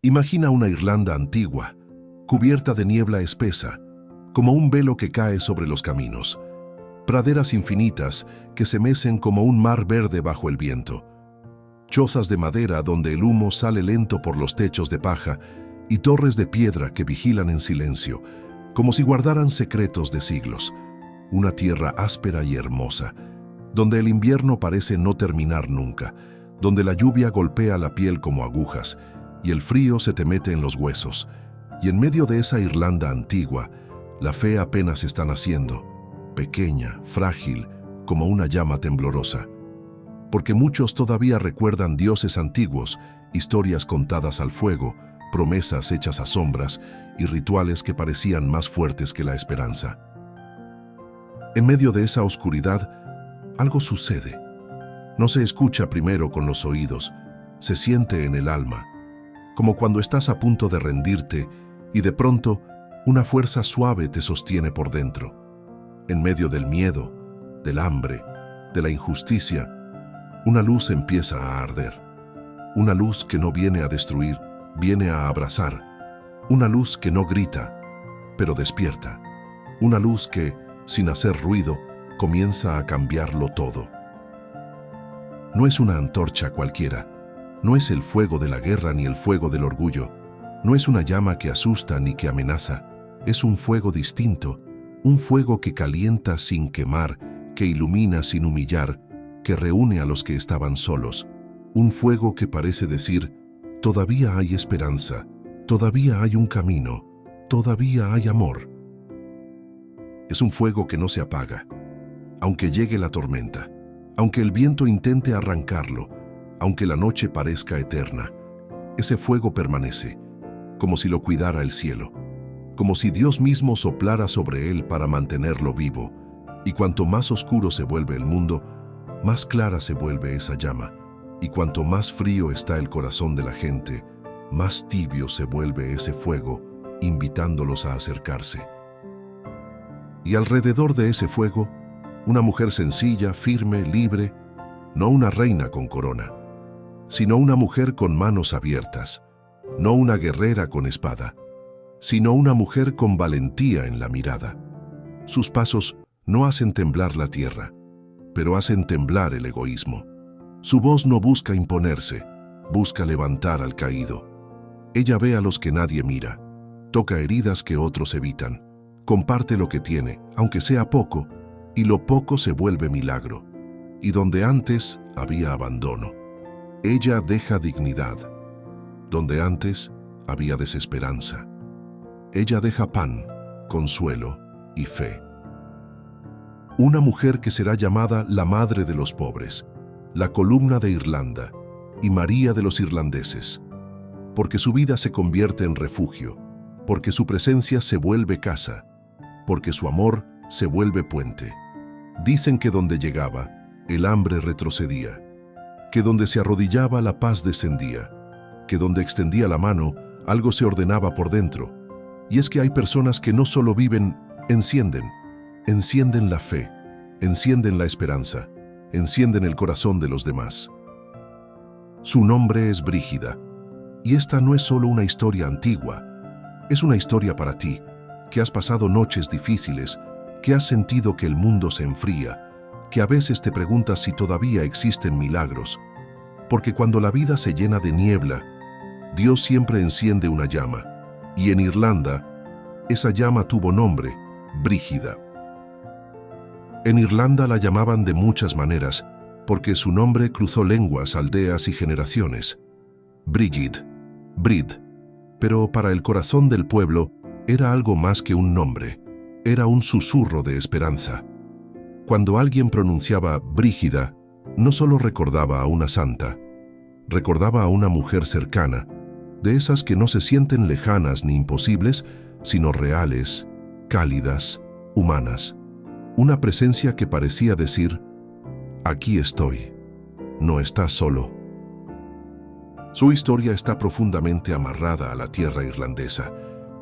Imagina una Irlanda antigua, cubierta de niebla espesa, como un velo que cae sobre los caminos. Praderas infinitas que se mecen como un mar verde bajo el viento. Chozas de madera donde el humo sale lento por los techos de paja y torres de piedra que vigilan en silencio, como si guardaran secretos de siglos. Una tierra áspera y hermosa, donde el invierno parece no terminar nunca, donde la lluvia golpea la piel como agujas y el frío se te mete en los huesos. Y en medio de esa Irlanda antigua, la fe apenas está naciendo, pequeña, frágil, como una llama temblorosa. Porque muchos todavía recuerdan dioses antiguos, historias contadas al fuego, promesas hechas a sombras y rituales que parecían más fuertes que la esperanza. En medio de esa oscuridad, algo sucede. No se escucha primero con los oídos, se siente en el alma, como cuando estás a punto de rendirte y de pronto una fuerza suave te sostiene por dentro. En medio del miedo, del hambre, de la injusticia, una luz empieza a arder. Una luz que no viene a destruir, viene a abrazar. Una luz que no grita, pero despierta. Una luz que, sin hacer ruido, comienza a cambiarlo todo. No es una antorcha cualquiera. No es el fuego de la guerra ni el fuego del orgullo. No es una llama que asusta ni que amenaza. Es un fuego distinto, un fuego que calienta sin quemar, que ilumina sin humillar, que reúne a los que estaban solos. Un fuego que parece decir, todavía hay esperanza, todavía hay un camino, todavía hay amor. Es un fuego que no se apaga, aunque llegue la tormenta, aunque el viento intente arrancarlo, aunque la noche parezca eterna. Ese fuego permanece, como si lo cuidara el cielo, como si Dios mismo soplara sobre él para mantenerlo vivo, y cuanto más oscuro se vuelve el mundo, más clara se vuelve esa llama, y cuanto más frío está el corazón de la gente, más tibio se vuelve ese fuego, invitándolos a acercarse. Y alrededor de ese fuego, una mujer sencilla, firme, libre, no una reina con corona, sino una mujer con manos abiertas, no una guerrera con espada, sino una mujer con valentía en la mirada. Sus pasos no hacen temblar la tierra, pero hacen temblar el egoísmo. Su voz no busca imponerse, busca levantar al caído. Ella ve a los que nadie mira, toca heridas que otros evitan, comparte lo que tiene, aunque sea poco, y lo poco se vuelve milagro. Y donde antes había abandono, ella deja dignidad. Donde antes había desesperanza, ella deja pan, consuelo y fe. Una mujer que será llamada la madre de los pobres, la columna de Irlanda y María de los irlandeses, porque su vida se convierte en refugio, porque su presencia se vuelve casa, porque su amor se vuelve puente. Dicen que donde llegaba, el hambre retrocedía, que donde se arrodillaba la paz descendía, que donde extendía la mano, algo se ordenaba por dentro. Y es que hay personas que no solo viven, encienden la fe, encienden la esperanza, encienden el corazón de los demás. Su nombre es Brígida, y esta no es solo una historia antigua, es una historia para ti, que has pasado noches difíciles, que has sentido que el mundo se enfría, que a veces te preguntas si todavía existen milagros, porque cuando la vida se llena de niebla, Dios siempre enciende una llama, y en Irlanda, esa llama tuvo nombre, Brígida. En Irlanda la llamaban de muchas maneras, porque su nombre cruzó lenguas, aldeas y generaciones. Brigid, Brid, pero para el corazón del pueblo era algo más que un nombre, era un susurro de esperanza. Cuando alguien pronunciaba Brígida, no solo recordaba a una santa, recordaba a una mujer cercana, de esas que no se sienten lejanas ni imposibles, sino reales, cálidas, humanas. Una presencia que parecía decir, aquí estoy, no estás solo. Su historia está profundamente amarrada a la tierra irlandesa,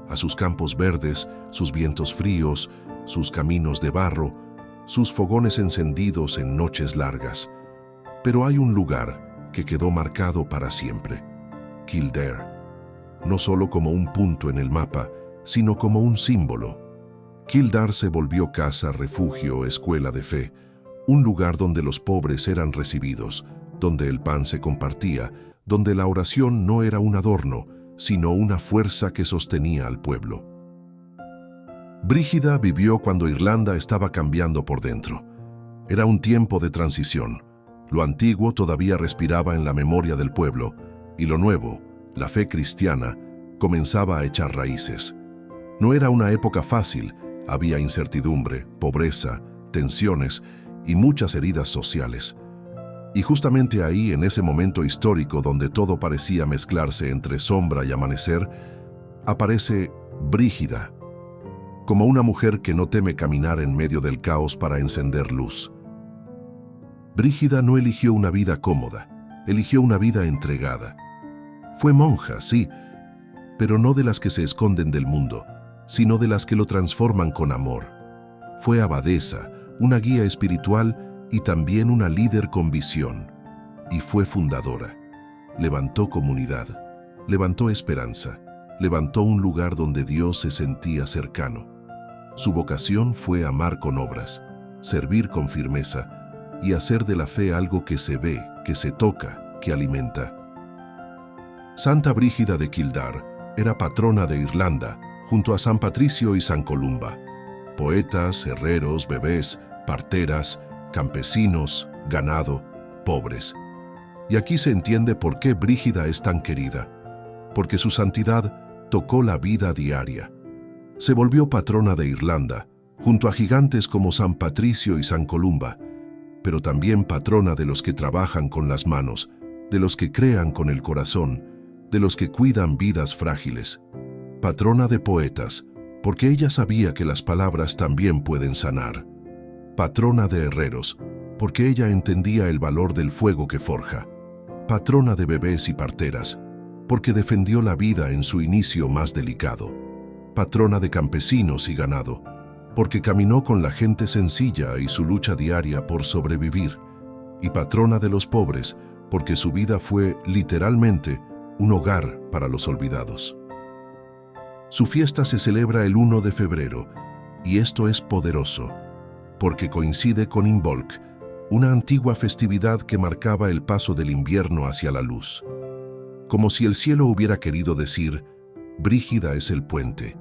a sus campos verdes, sus vientos fríos, sus caminos de barro, sus fogones encendidos en noches largas. Pero hay un lugar que quedó marcado para siempre, Kildare. no solo como un punto en el mapa, sino como un símbolo. Kildare se volvió casa, refugio, escuela de fe, un lugar donde los pobres eran recibidos, donde el pan se compartía, donde la oración no era un adorno, sino una fuerza que sostenía al pueblo. Brígida vivió cuando Irlanda estaba cambiando por dentro. Era un tiempo de transición. Lo antiguo todavía respiraba en la memoria del pueblo, y lo nuevo, la fe cristiana, comenzaba a echar raíces. No era una época fácil, había incertidumbre, pobreza, tensiones y muchas heridas sociales. Y justamente ahí, en ese momento histórico donde todo parecía mezclarse entre sombra y amanecer, aparece Brígida, como una mujer que no teme caminar en medio del caos para encender luz. Brígida no eligió una vida cómoda, eligió una vida entregada. Fue monja, sí, pero no de las que se esconden del mundo, sino de las que lo transforman con amor. Fue abadesa, una guía espiritual y también una líder con visión. Y fue fundadora. Levantó comunidad, levantó esperanza, levantó un lugar donde Dios se sentía cercano. Su vocación fue amar con obras, servir con firmeza y hacer de la fe algo que se ve, que se toca, que alimenta. Santa Brígida de Kildare era patrona de Irlanda, junto a San Patricio y San Columba. Poetas, herreros, bebés, parteras, campesinos, ganado, pobres. Y aquí se entiende por qué Brígida es tan querida, porque su santidad tocó la vida diaria. Se volvió patrona de Irlanda, junto a gigantes como San Patricio y San Columba, pero también patrona de los que trabajan con las manos, de los que crean con el corazón, de los que cuidan vidas frágiles. Patrona de poetas, porque ella sabía que las palabras también pueden sanar. Patrona de herreros, porque ella entendía el valor del fuego que forja. Patrona de bebés y parteras, porque defendió la vida en su inicio más delicado. Patrona de campesinos y ganado, porque caminó con la gente sencilla y su lucha diaria por sobrevivir. Y patrona de los pobres, porque su vida fue, literalmente, un hogar para los olvidados. Su fiesta se celebra el 1 de febrero, y esto es poderoso, porque coincide con Imbolc, una antigua festividad que marcaba el paso del invierno hacia la luz. Como si el cielo hubiera querido decir, Brígida es el puente,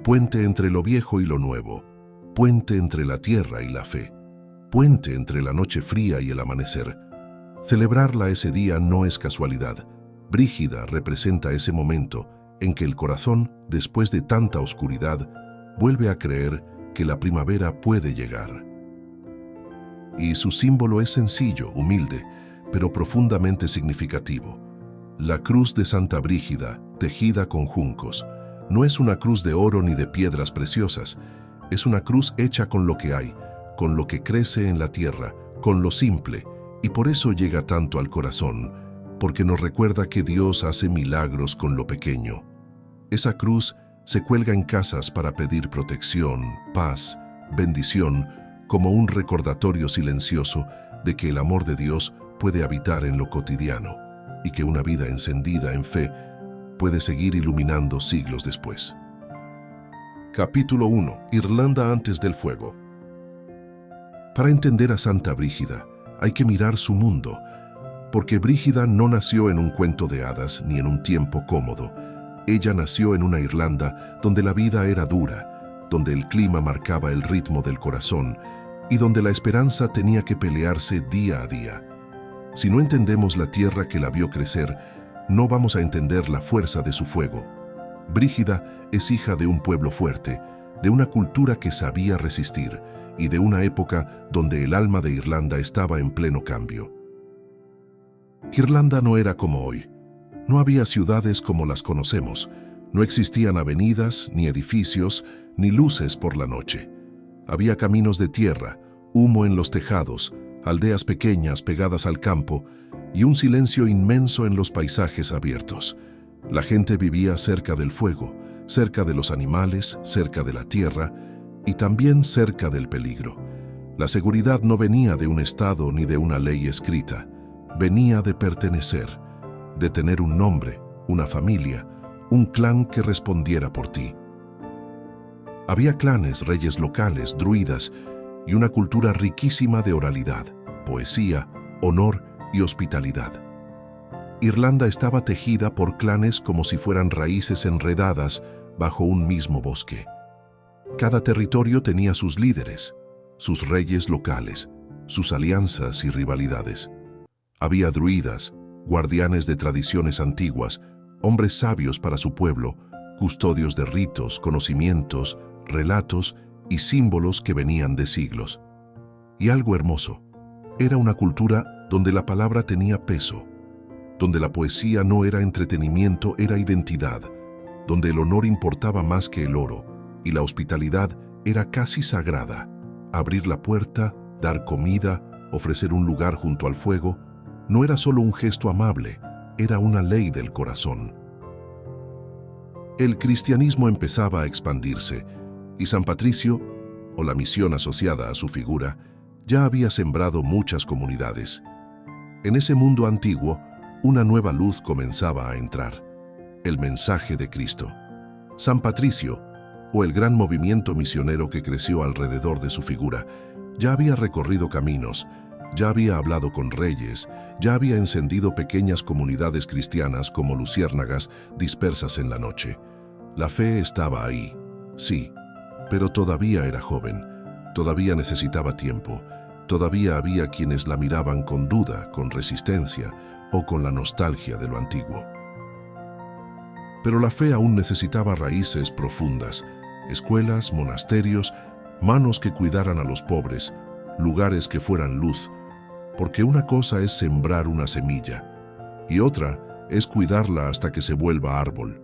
puente entre lo viejo y lo nuevo, puente entre la tierra y la fe, puente entre la noche fría y el amanecer. Celebrarla ese día no es casualidad. Brígida representa ese momento en que el corazón, después de tanta oscuridad, vuelve a creer que la primavera puede llegar. Y su símbolo es sencillo, humilde, pero profundamente significativo. La cruz de Santa Brígida, tejida con juncos, no es una cruz de oro ni de piedras preciosas, es una cruz hecha con lo que hay, con lo que crece en la tierra, con lo simple, y por eso llega tanto al corazón, porque nos recuerda que Dios hace milagros con lo pequeño. Esa cruz se cuelga en casas para pedir protección, paz, bendición, como un recordatorio silencioso de que el amor de Dios puede habitar en lo cotidiano y que una vida encendida en fe puede seguir iluminando siglos después. Capítulo 1. Irlanda antes del fuego. Para entender a Santa Brígida, hay que mirar su mundo, porque Brígida no nació en un cuento de hadas ni en un tiempo cómodo. Ella nació en una Irlanda donde la vida era dura, donde el clima marcaba el ritmo del corazón y donde la esperanza tenía que pelearse día a día. Si no entendemos la tierra que la vio crecer, no vamos a entender la fuerza de su fuego. Brígida es hija de un pueblo fuerte, de una cultura que sabía resistir y de una época donde el alma de Irlanda estaba en pleno cambio. Irlanda no era como hoy. No había ciudades como las conocemos. No existían avenidas, ni edificios, ni luces por la noche. Había caminos de tierra, humo en los tejados, aldeas pequeñas pegadas al campo y un silencio inmenso en los paisajes abiertos. La gente vivía cerca del fuego, cerca de los animales, cerca de la tierra y también cerca del peligro. La seguridad no venía de un estado ni de una ley escrita. Venía de pertenecer, de tener un nombre, una familia, un clan que respondiera por ti. Había clanes, reyes locales, druidas y una cultura riquísima de oralidad, poesía, honor y hospitalidad. Irlanda estaba tejida por clanes como si fueran raíces enredadas bajo un mismo bosque. Cada territorio tenía sus líderes, sus reyes locales, sus alianzas y rivalidades. Había druidas, guardianes de tradiciones antiguas, hombres sabios para su pueblo, custodios de ritos, conocimientos, relatos y símbolos que venían de siglos. Y algo hermoso, era una cultura donde la palabra tenía peso, donde la poesía no era entretenimiento, era identidad, donde el honor importaba más que el oro y la hospitalidad era casi sagrada. Abrir la puerta, dar comida, ofrecer un lugar junto al fuego, no era solo un gesto amable, era una ley del corazón. El cristianismo empezaba a expandirse y San Patricio, o la misión asociada a su figura, ya había sembrado muchas comunidades. En ese mundo antiguo, una nueva luz comenzaba a entrar, el mensaje de Cristo. San Patricio, o el gran movimiento misionero que creció alrededor de su figura, ya había recorrido caminos, ya había hablado con reyes, ya había encendido pequeñas comunidades cristianas como luciérnagas dispersas en la noche. La fe estaba ahí, sí, pero todavía era joven, todavía necesitaba tiempo, todavía había quienes la miraban con duda, con resistencia o con la nostalgia de lo antiguo. Pero la fe aún necesitaba raíces profundas, escuelas, monasterios, manos que cuidaran a los pobres, lugares que fueran luz, porque una cosa es sembrar una semilla y otra es cuidarla hasta que se vuelva árbol.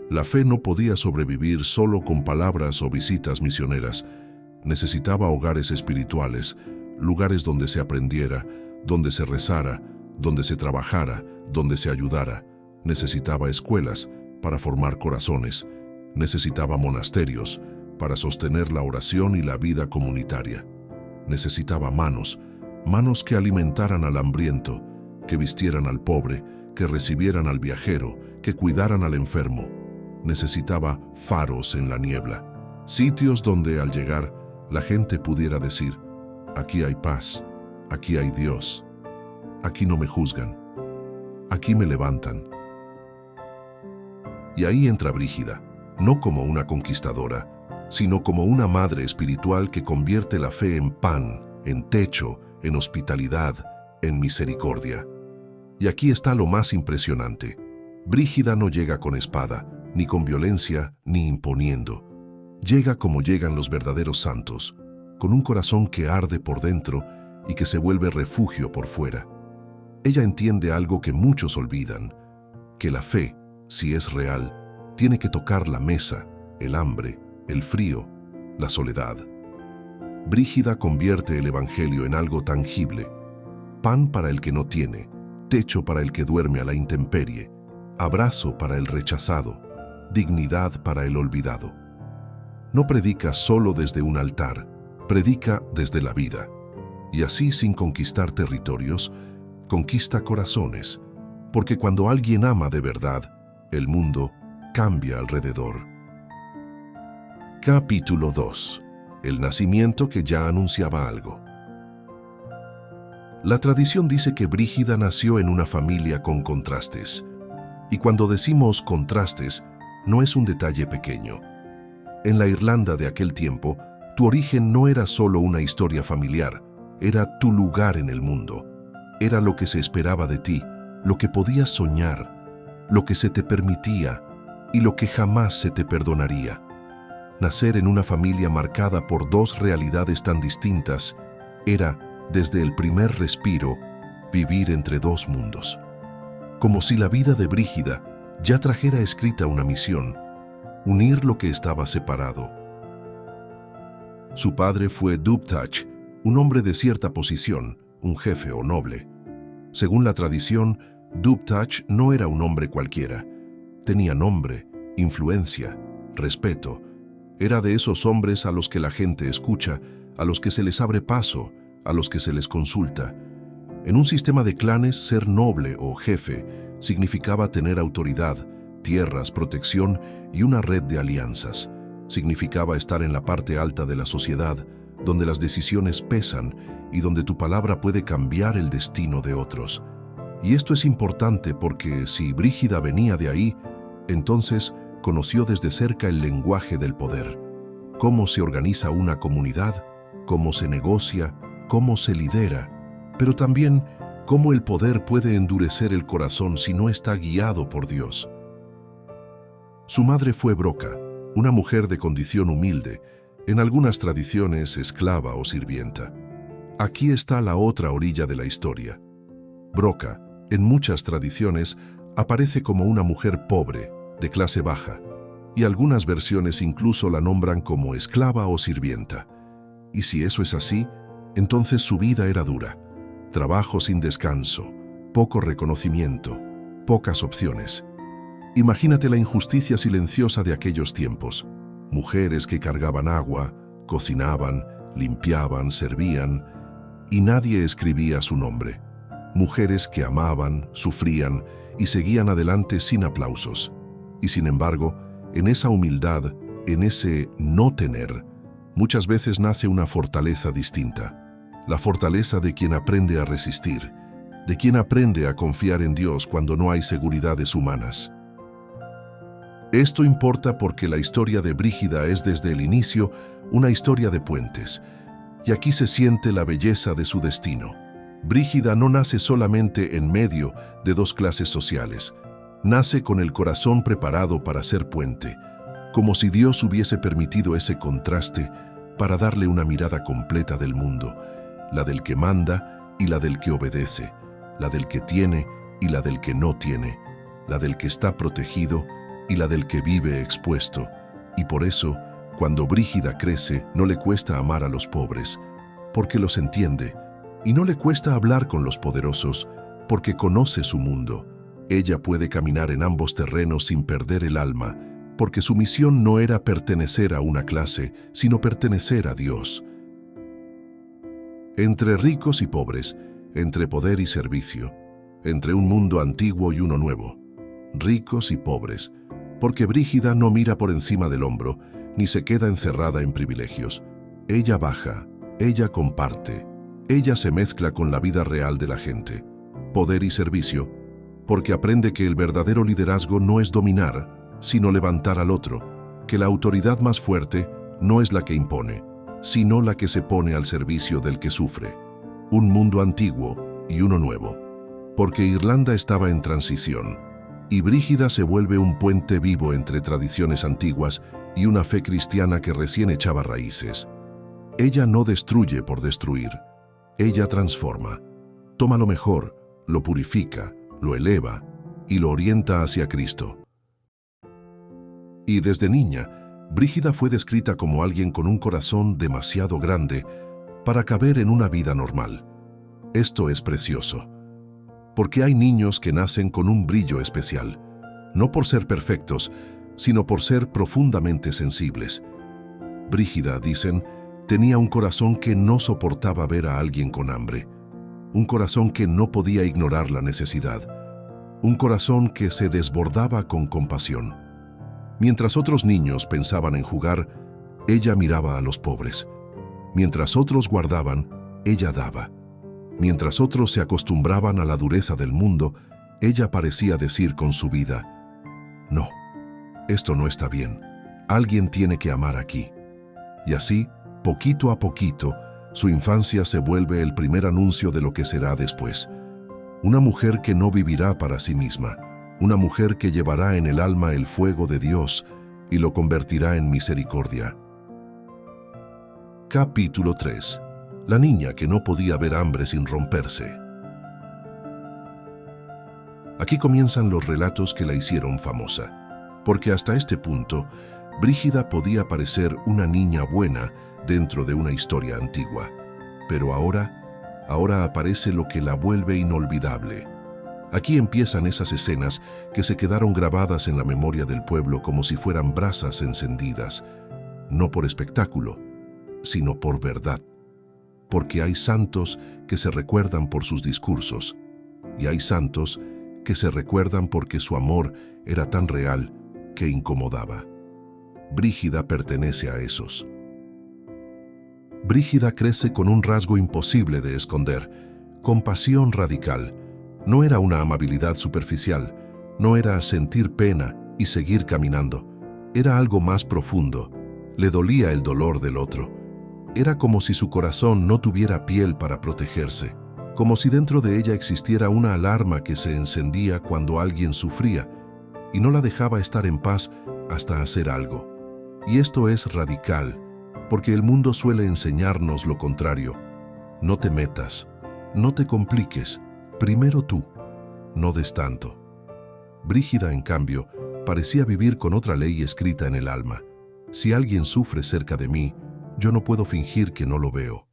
La fe no podía sobrevivir solo con palabras o visitas misioneras. Necesitaba hogares espirituales, lugares donde se aprendiera, donde se rezara, donde se trabajara, donde se ayudara. Necesitaba escuelas para formar corazones. Necesitaba monasterios para sostener la oración y la vida comunitaria. Necesitaba manos que alimentaran al hambriento, que vistieran al pobre, que recibieran al viajero, que cuidaran al enfermo. Necesitaba faros en la niebla, sitios donde al llegar la gente pudiera decir: aquí hay paz, aquí hay Dios, aquí no me juzgan, aquí me levantan. Y ahí entra Brígida, no como una conquistadora, sino como una madre espiritual que convierte la fe en pan, en techo, en hospitalidad, en misericordia. Y aquí está lo más impresionante. Brígida no llega con espada, ni con violencia, ni imponiendo. Llega como llegan los verdaderos santos, con un corazón que arde por dentro y que se vuelve refugio por fuera. Ella entiende algo que muchos olvidan, que la fe, si es real, tiene que tocar la mesa, el hambre, el frío, la soledad. Brígida convierte el Evangelio en algo tangible: pan para el que no tiene, techo para el que duerme a la intemperie, abrazo para el rechazado, dignidad para el olvidado. No predica solo desde un altar, predica desde la vida. Y así, sin conquistar territorios, conquista corazones, porque cuando alguien ama de verdad, el mundo cambia alrededor. Capítulo 2. El nacimiento que ya anunciaba algo. La tradición dice que Brígida nació en una familia con contrastes. Y cuando decimos contrastes, no es un detalle pequeño. En la Irlanda de aquel tiempo, tu origen no era solo una historia familiar, era tu lugar en el mundo. Era lo que se esperaba de ti, lo que podías soñar, lo que se te permitía y lo que jamás se te perdonaría. Nacer en una familia marcada por dos realidades tan distintas era, desde el primer respiro, vivir entre dos mundos. Como si la vida de Brígida ya trajera escrita una misión: unir lo que estaba separado. Su padre fue Dubhtach, un hombre de cierta posición, un jefe o noble. Según la tradición, Dubhtach no era un hombre cualquiera. Tenía nombre, influencia, respeto. Era de esos hombres a los que la gente escucha, a los que se les abre paso, a los que se les consulta. En un sistema de clanes, ser noble o jefe significaba tener autoridad, tierras, protección y una red de alianzas. Significaba estar en la parte alta de la sociedad, donde las decisiones pesan y donde tu palabra puede cambiar el destino de otros. Y esto es importante porque si Brígida venía de ahí, entonces conoció desde cerca el lenguaje del poder, cómo se organiza una comunidad, cómo se negocia, cómo se lidera, pero también cómo el poder puede endurecer el corazón si no está guiado por Dios. Su madre fue Broca, una mujer de condición humilde, en algunas tradiciones esclava o sirvienta. Aquí está la otra orilla de la historia. Broca, en muchas tradiciones, aparece como una mujer pobre, de clase baja, y algunas versiones incluso la nombran como esclava o sirvienta. Y si eso es así, entonces su vida era dura. Trabajo sin descanso, poco reconocimiento, pocas opciones. Imagínate la injusticia silenciosa de aquellos tiempos. Mujeres que cargaban agua, cocinaban, limpiaban, servían, y nadie escribía su nombre. Mujeres que amaban, sufrían y seguían adelante sin aplausos. Y sin embargo, en esa humildad, en ese no tener, muchas veces nace una fortaleza distinta. La fortaleza de quien aprende a resistir, de quien aprende a confiar en Dios cuando no hay seguridades humanas. Esto importa porque la historia de Brígida es desde el inicio una historia de puentes, y aquí se siente la belleza de su destino. Brígida no nace solamente en medio de dos clases sociales, nace con el corazón preparado para ser puente, como si Dios hubiese permitido ese contraste para darle una mirada completa del mundo, la del que manda y la del que obedece, la del que tiene y la del que no tiene, la del que está protegido y la del que vive expuesto. Y por eso, cuando Brígida crece, no le cuesta amar a los pobres, porque los entiende, y no le cuesta hablar con los poderosos, porque conoce su mundo. Ella puede caminar en ambos terrenos sin perder el alma, porque su misión no era pertenecer a una clase, sino pertenecer a Dios. Entre ricos y pobres, entre poder y servicio, entre un mundo antiguo y uno nuevo, ricos y pobres, porque Brígida no mira por encima del hombro, ni se queda encerrada en privilegios. Ella baja, ella comparte, ella se mezcla con la vida real de la gente. Poder y servicio, porque aprende que el verdadero liderazgo no es dominar, sino levantar al otro, que la autoridad más fuerte no es la que impone, sino la que se pone al servicio del que sufre. Un mundo antiguo y uno nuevo, porque Irlanda estaba en transición, y Brígida se vuelve un puente vivo entre tradiciones antiguas y una fe cristiana que recién echaba raíces. Ella no destruye por destruir, ella transforma, toma lo mejor, lo purifica, lo eleva y lo orienta hacia Cristo. Y desde niña, Brígida fue descrita como alguien con un corazón demasiado grande para caber en una vida normal. Esto es precioso, porque hay niños que nacen con un brillo especial, no por ser perfectos, sino por ser profundamente sensibles. Brígida, dicen, tenía un corazón que no soportaba ver a alguien con hambre, un corazón que no podía ignorar la necesidad, un corazón que se desbordaba con compasión. Mientras otros niños pensaban en jugar, ella miraba a los pobres. Mientras otros guardaban, ella daba. Mientras otros se acostumbraban a la dureza del mundo, ella parecía decir con su vida: no, esto no está bien, alguien tiene que amar aquí. Y así, poquito a poquito, su infancia se vuelve el primer anuncio de lo que será después. Una mujer que no vivirá para sí misma, una mujer que llevará en el alma el fuego de Dios y lo convertirá en misericordia. Capítulo 3. La niña que no podía ver hambre sin romperse. Aquí comienzan los relatos que la hicieron famosa, porque hasta este punto, Brígida podía parecer una niña buena dentro de una historia antigua, pero ahora aparece lo que la vuelve inolvidable. Aquí empiezan esas escenas que se quedaron grabadas en la memoria del pueblo como si fueran brasas encendidas, no por espectáculo, sino por verdad. Porque hay santos que se recuerdan por sus discursos, y hay santos que se recuerdan porque su amor era tan real que incomodaba. Brígida pertenece a esos. Brígida crece con un rasgo imposible de esconder, compasión radical. No era una amabilidad superficial, no era sentir pena y seguir caminando. Era algo más profundo. Le dolía el dolor del otro. Era como si su corazón no tuviera piel para protegerse, como si dentro de ella existiera una alarma que se encendía cuando alguien sufría y no la dejaba estar en paz hasta hacer algo. Y esto es radical, porque el mundo suele enseñarnos lo contrario. No te metas, no te compliques, primero tú, no des tanto. Brígida, en cambio, parecía vivir con otra ley escrita en el alma. Si alguien sufre cerca de mí, yo no puedo fingir que no lo veo.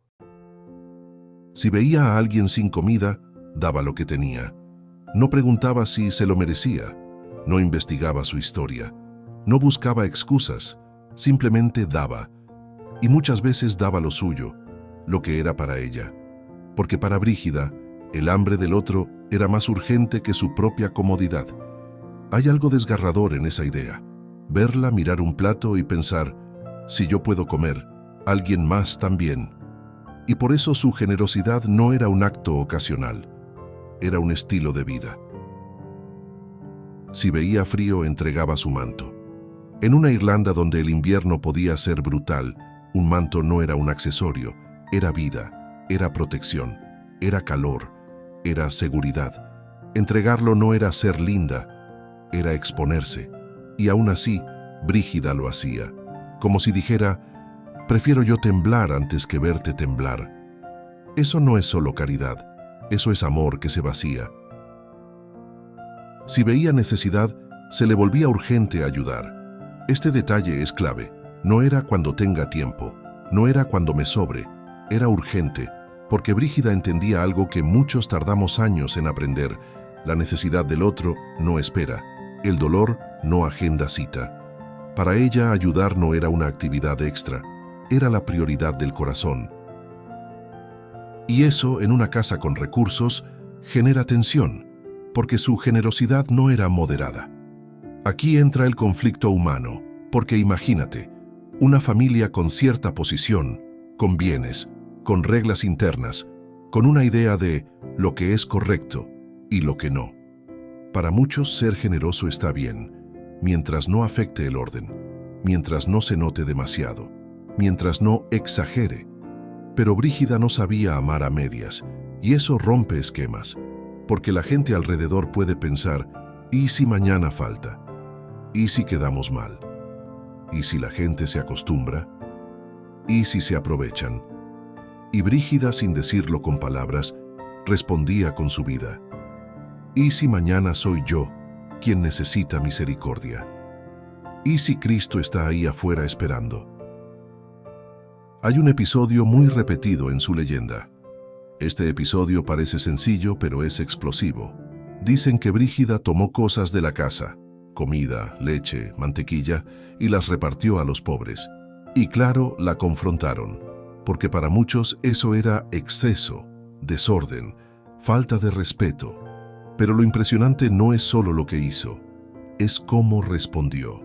Si veía a alguien sin comida, daba lo que tenía. No preguntaba si se lo merecía, no investigaba su historia, no buscaba excusas, simplemente daba. Y muchas veces daba lo suyo, lo que era para ella. Porque para Brígida, el hambre del otro era más urgente que su propia comodidad. Hay algo desgarrador en esa idea. Verla mirar un plato y pensar, si yo puedo comer, alguien más también. Y por eso su generosidad no era un acto ocasional, era un estilo de vida. Si veía frío, entregaba su manto. En una Irlanda donde el invierno podía ser brutal, un manto no era un accesorio, era vida, era protección, era calor, era seguridad. Entregarlo no era ser linda, era exponerse. Y aún así, Brígida lo hacía, como si dijera, prefiero yo temblar antes que verte temblar. Eso no es solo caridad, eso es amor que se vacía. Si veía necesidad, se le volvía urgente ayudar. Este detalle es clave. No era cuando tenga tiempo, no era cuando me sobre, era urgente, porque Brígida entendía algo que muchos tardamos años en aprender. La necesidad del otro no espera, el dolor no agenda cita. Para ella, ayudar no era una actividad extra, era la prioridad del corazón. Y eso, en una casa con recursos, genera tensión, porque su generosidad no era moderada. Aquí entra el conflicto humano, porque imagínate, una familia con cierta posición, con bienes, con reglas internas, con una idea de lo que es correcto y lo que no. Para muchos, ser generoso está bien, mientras no afecte el orden, mientras no se note demasiado, mientras no exagere. Pero Brígida no sabía amar a medias, y eso rompe esquemas, porque la gente alrededor puede pensar, ¿y si mañana falta? ¿Y si quedamos mal? ¿Y si la gente se acostumbra? ¿Y si se aprovechan? Y Brígida, sin decirlo con palabras, respondía con su vida. ¿Y si mañana soy yo quien necesita misericordia? ¿Y si Cristo está ahí afuera esperando? Hay un episodio muy repetido en su leyenda. Este episodio parece sencillo, pero es explosivo. Dicen que Brígida tomó cosas de la casa, comida, leche, mantequilla, y las repartió a los pobres. Y claro, la confrontaron, porque para muchos eso era exceso, desorden, falta de respeto. Pero lo impresionante no es solo lo que hizo, es cómo respondió.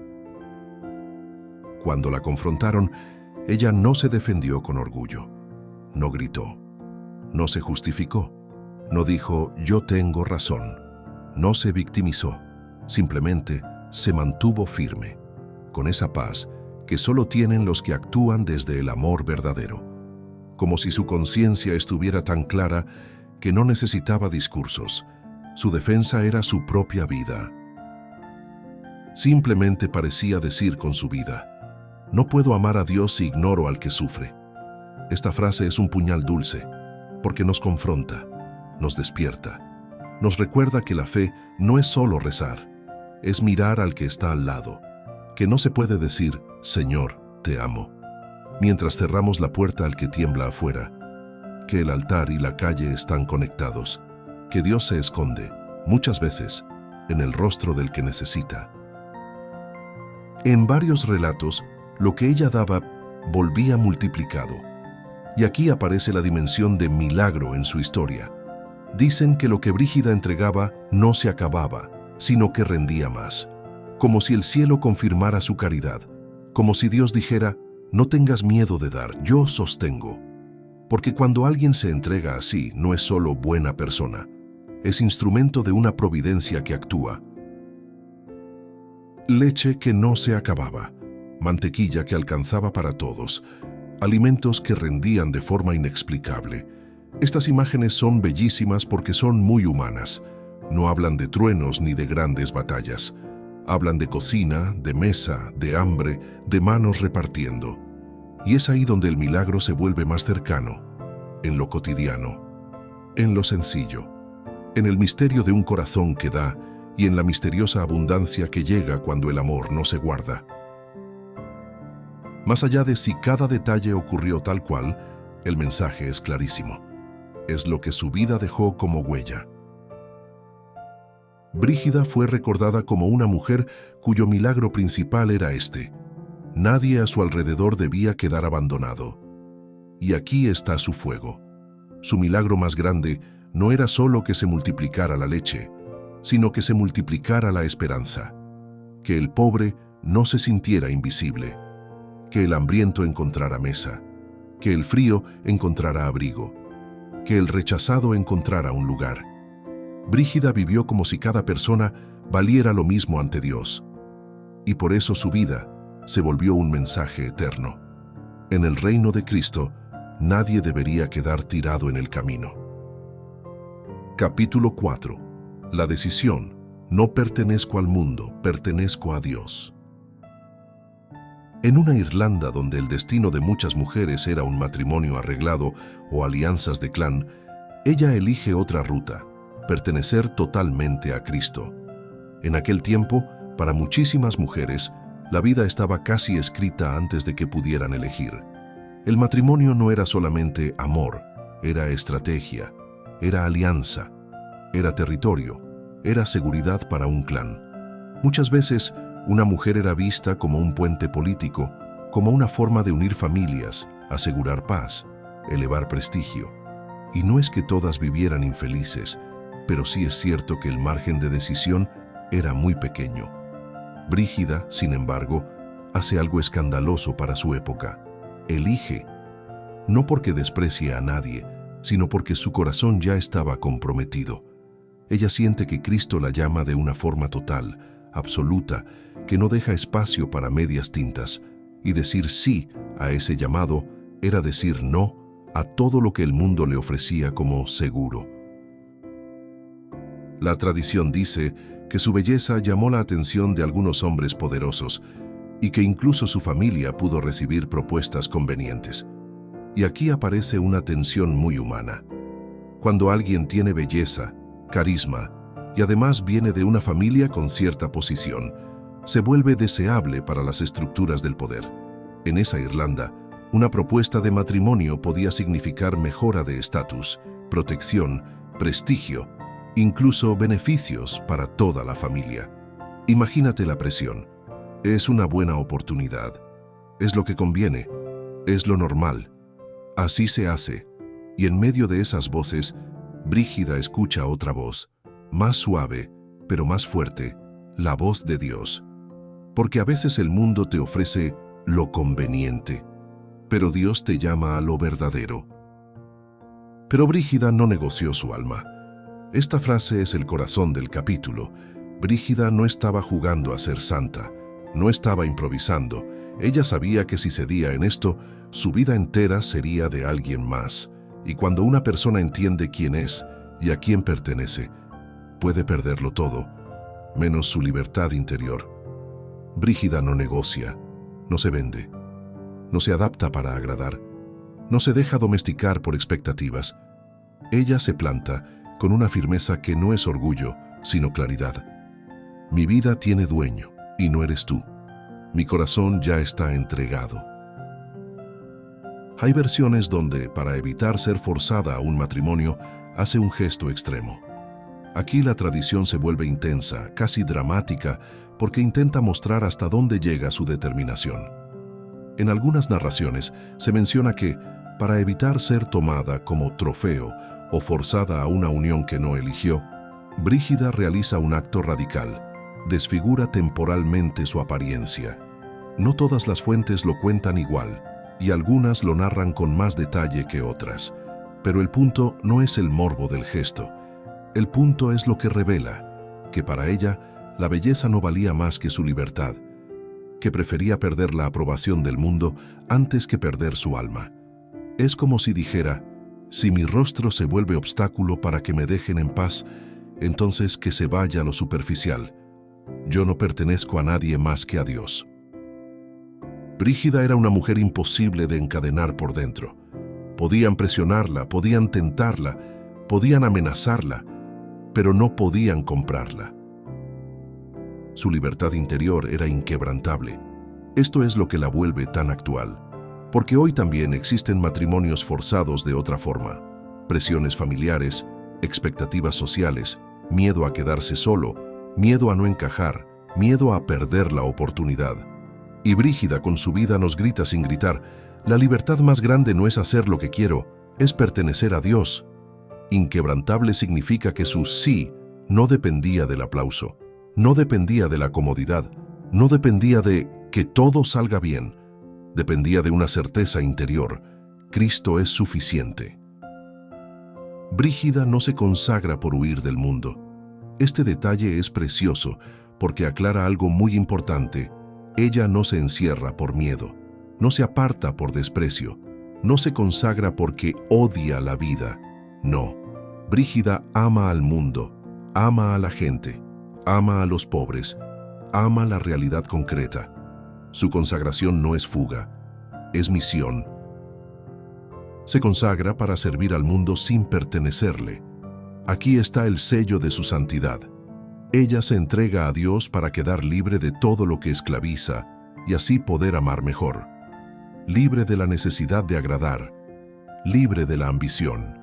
Cuando la confrontaron, ella no se defendió con orgullo, no gritó, no se justificó, no dijo yo tengo razón, no se victimizó, simplemente se mantuvo firme, con esa paz que solo tienen los que actúan desde el amor verdadero, como si su conciencia estuviera tan clara que no necesitaba discursos. Su defensa era su propia vida. Simplemente parecía decir con su vida, no puedo amar a Dios si ignoro al que sufre. Esta frase es un puñal dulce, porque nos confronta, nos despierta, nos recuerda que la fe no es solo rezar, es mirar al que está al lado, que no se puede decir, Señor, te amo, mientras cerramos la puerta al que tiembla afuera, que el altar y la calle están conectados, que Dios se esconde, muchas veces, en el rostro del que necesita. En varios relatos, lo que ella daba volvía multiplicado. Y aquí aparece la dimensión de milagro en su historia. Dicen que lo que Brígida entregaba no se acababa, sino que rendía más. como si el cielo confirmara su caridad, como si Dios dijera, no tengas miedo de dar, yo sostengo. Porque cuando alguien se entrega así, no es solo buena persona, es instrumento de una providencia que actúa. Leche que no se acababa, mantequilla que alcanzaba para todos, alimentos que rendían de forma inexplicable. Estas imágenes son bellísimas porque son muy humanas. No hablan de truenos ni de grandes batallas. Hablan de cocina, de mesa, de hambre, de manos repartiendo. Y es ahí donde el milagro se vuelve más cercano, en lo cotidiano, en lo sencillo, en el misterio de un corazón que da y en la misteriosa abundancia que llega cuando el amor no se guarda. Más allá de si cada detalle ocurrió tal cual, el mensaje es clarísimo. Es lo que su vida dejó como huella. Brígida fue recordada como una mujer cuyo milagro principal era este. Nadie a su alrededor debía quedar abandonado. Y aquí está su fuego. Su milagro más grande no era solo que se multiplicara la leche, sino que se multiplicara la esperanza. Que el pobre no se sintiera invisible. Que el hambriento encontrara mesa. Que el frío encontrara abrigo. Que el rechazado encontrara un lugar. Brígida vivió como si cada persona valiera lo mismo ante Dios. Y por eso su vida se volvió un mensaje eterno. En el reino de Cristo, nadie debería quedar tirado en el camino. Capítulo 4. La decisión. No pertenezco al mundo, pertenezco a Dios. En una Irlanda donde el destino de muchas mujeres era un matrimonio arreglado o alianzas de clan, ella elige otra ruta, pertenecer totalmente a Cristo. En aquel tiempo, para muchísimas mujeres, la vida estaba casi escrita antes de que pudieran elegir. El matrimonio no era solamente amor, era estrategia, era alianza, era territorio, era seguridad para un clan. Muchas veces, una mujer era vista como un puente político, como una forma de unir familias, asegurar paz, elevar prestigio. Y no es que todas vivieran infelices, pero sí es cierto que el margen de decisión era muy pequeño. Brígida, sin embargo, hace algo escandaloso para su época. Elige, no porque desprecie a nadie, sino porque su corazón ya estaba comprometido. Ella siente que Cristo la llama de una forma total, absoluta, que no deja espacio para medias tintas, y decir sí a ese llamado era decir no a todo lo que el mundo le ofrecía como seguro. La tradición dice que su belleza llamó la atención de algunos hombres poderosos y que incluso su familia pudo recibir propuestas convenientes. Y aquí aparece una tensión muy humana. Cuando alguien tiene belleza, carisma y además viene de una familia con cierta posición, se vuelve deseable para las estructuras del poder. En esa Irlanda, una propuesta de matrimonio podía significar mejora de estatus, protección, prestigio, incluso beneficios para toda la familia. Imagínate la presión. Es una buena oportunidad. Es lo que conviene. Es lo normal. Así se hace. Y en medio de esas voces, Brígida escucha otra voz, más suave, pero más fuerte, la voz de Dios. Porque a veces el mundo te ofrece lo conveniente, pero Dios te llama a lo verdadero. Pero Brígida no negoció su alma. Esta frase es el corazón del capítulo. Brígida no estaba jugando a ser santa, no estaba improvisando. Ella sabía que si cedía en esto, su vida entera sería de alguien más. Y cuando una persona entiende quién es y a quién pertenece, puede perderlo todo, menos su libertad interior. Brígida no negocia, no se vende, no se adapta para agradar, no se deja domesticar por expectativas. Ella se planta con una firmeza que no es orgullo, sino claridad. Mi vida tiene dueño, y no eres tú. Mi corazón ya está entregado. Hay versiones donde, para evitar ser forzada a un matrimonio, hace un gesto extremo. Aquí la tradición se vuelve intensa, casi dramática, porque intenta mostrar hasta dónde llega su determinación. En algunas narraciones se menciona que, para evitar ser tomada como trofeo o forzada a una unión que no eligió, Brígida realiza un acto radical, desfigura temporalmente su apariencia. No todas las fuentes lo cuentan igual, y algunas lo narran con más detalle que otras. Pero el punto no es el morbo del gesto. El punto es lo que revela, que para ella la belleza no valía más que su libertad, que prefería perder la aprobación del mundo antes que perder su alma. Es como si dijera: si mi rostro se vuelve obstáculo para que me dejen en paz, entonces que se vaya a lo superficial. Yo no pertenezco a nadie más que a Dios. Brígida era una mujer imposible de encadenar por dentro. Podían presionarla, podían tentarla, podían amenazarla, pero no podían comprarla. Su libertad interior era inquebrantable. Esto es lo que la vuelve tan actual. Porque hoy también existen matrimonios forzados de otra forma, presiones familiares, expectativas sociales, miedo a quedarse solo, miedo a no encajar, miedo a perder la oportunidad. Y Brígida con su vida nos grita sin gritar: la libertad más grande no es hacer lo que quiero, es pertenecer a Dios. Inquebrantable significa que su sí no dependía del aplauso, no dependía de la comodidad, no dependía de que todo salga bien, dependía de una certeza interior: Cristo es suficiente. Brígida no se consagra por huir del mundo. Este detalle es precioso porque aclara algo muy importante. Ella no se encierra por miedo, no se aparta por desprecio, no se consagra porque odia la vida. No, Brígida ama al mundo, ama a la gente, ama a los pobres, ama la realidad concreta. Su consagración no es fuga, es misión. Se consagra para servir al mundo sin pertenecerle. Aquí está el sello de su santidad. Ella se entrega a Dios para quedar libre de todo lo que esclaviza y así poder amar mejor. Libre de la necesidad de agradar, libre de la ambición,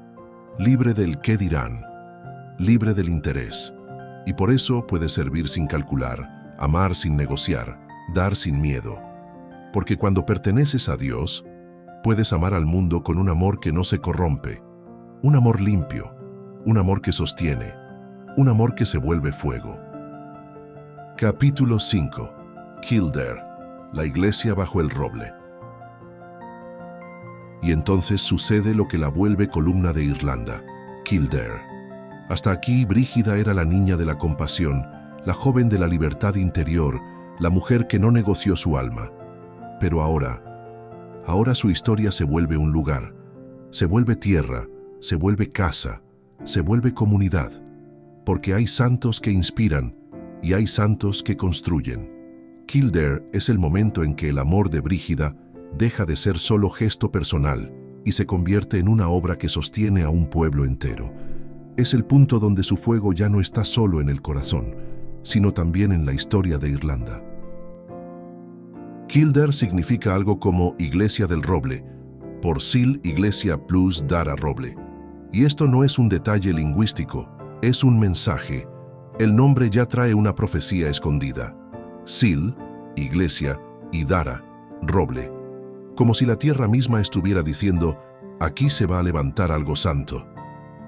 libre del qué dirán, libre del interés. Y por eso puede servir sin calcular, amar sin negociar, dar sin miedo. Porque cuando perteneces a Dios, puedes amar al mundo con un amor que no se corrompe, un amor limpio, un amor que sostiene, un amor que se vuelve fuego. Capítulo 5. Kildare, la iglesia bajo el roble. Y entonces sucede lo que la vuelve columna de Irlanda, Kildare. Hasta aquí Brígida era la niña de la compasión, la joven de la libertad interior, la mujer que no negoció su alma. Pero ahora su historia se vuelve un lugar, se vuelve tierra, se vuelve casa, se vuelve comunidad, porque hay santos que inspiran y hay santos que construyen. Kildare es el momento en que el amor de Brígida deja de ser solo gesto personal y se convierte en una obra que sostiene a un pueblo entero. Es el punto donde su fuego ya no está solo en el corazón, sino también en la historia de Irlanda. Kildare significa algo como Iglesia del Roble, por Sil Iglesia plus Dara Roble. Y esto no es un detalle lingüístico, es un mensaje. El nombre ya trae una profecía escondida. Sil, Iglesia, y Dara, Roble. Como si la tierra misma estuviera diciendo: aquí se va a levantar algo santo.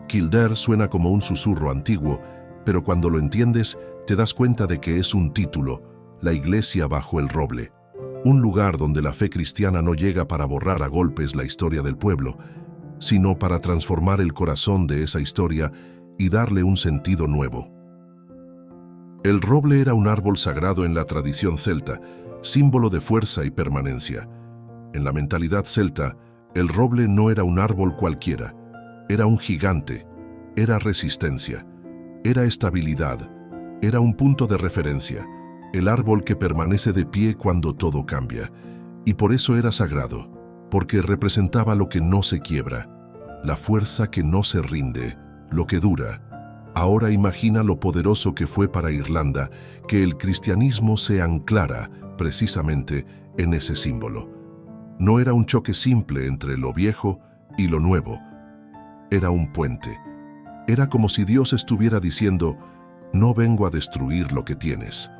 Kildare suena como un susurro antiguo, pero cuando lo entiendes, te das cuenta de que es un título, la iglesia bajo el roble. Un lugar donde la fe cristiana no llega para borrar a golpes la historia del pueblo, sino para transformar el corazón de esa historia y darle un sentido nuevo. El roble era un árbol sagrado en la tradición celta, símbolo de fuerza y permanencia. En la mentalidad celta, el roble no era un árbol cualquiera, era un gigante, era resistencia, era estabilidad, era un punto de referencia, el árbol que permanece de pie cuando todo cambia. Y por eso era sagrado, porque representaba lo que no se quiebra, la fuerza que no se rinde, lo que dura. Ahora imagina lo poderoso que fue para Irlanda que el cristianismo se anclara precisamente en ese símbolo. No era un choque simple entre lo viejo y lo nuevo. Era un puente. Era como si Dios estuviera diciendo: no vengo a destruir lo que tienes.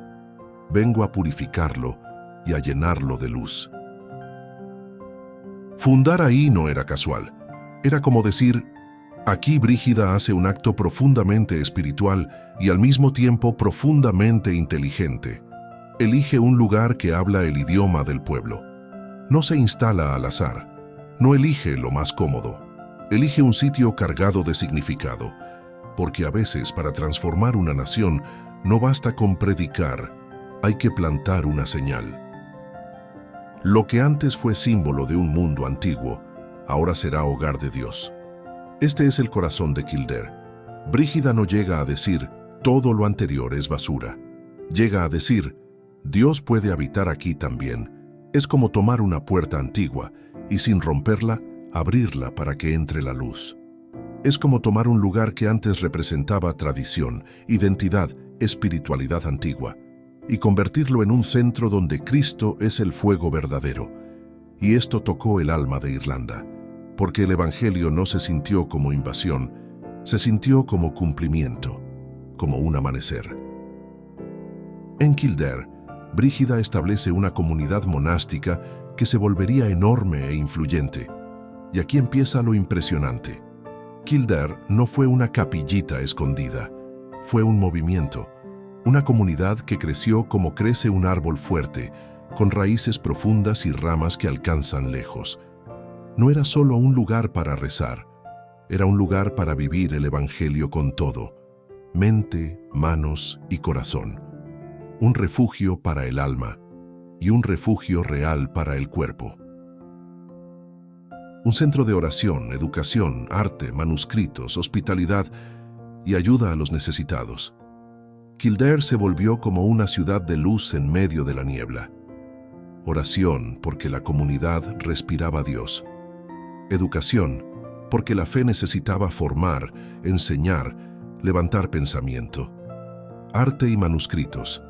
Vengo a purificarlo y a llenarlo de luz. Fundar ahí no era casual. Era como decir: Aquí Brígida hace un acto profundamente espiritual y al mismo tiempo profundamente inteligente. Elige un lugar que habla el idioma del pueblo. No se instala al azar. No elige lo más cómodo. Elige un sitio cargado de significado, porque a veces para transformar una nación no basta con predicar, hay que plantar una señal. Lo que antes fue símbolo de un mundo antiguo, ahora será hogar de Dios. Este es el corazón de Kildare. Brígida no llega a decir, todo lo anterior es basura. Llega a decir, Dios puede habitar aquí también. Es como tomar una puerta antigua y sin romperla, abrirla para que entre la luz. Es como tomar un lugar que antes representaba tradición, identidad, espiritualidad antigua, y convertirlo en un centro donde Cristo es el fuego verdadero. Y esto tocó el alma de Irlanda, porque el Evangelio no se sintió como invasión, se sintió como cumplimiento, como un amanecer. En Kildare, Brígida establece una comunidad monástica que se volvería enorme e influyente. Y aquí empieza lo impresionante. Kildare no fue una capillita escondida, fue un movimiento, una comunidad que creció como crece un árbol fuerte, con raíces profundas y ramas que alcanzan lejos. No era solo un lugar para rezar, era un lugar para vivir el Evangelio con todo, mente, manos y corazón. Un refugio para el alma y un refugio real para el cuerpo. Un centro de oración, educación, arte, manuscritos, hospitalidad y ayuda a los necesitados. Kildare se volvió como una ciudad de luz en medio de la niebla. Oración porque la comunidad respiraba a Dios. Educación porque la fe necesitaba formar, enseñar, levantar pensamiento. Arte y manuscritos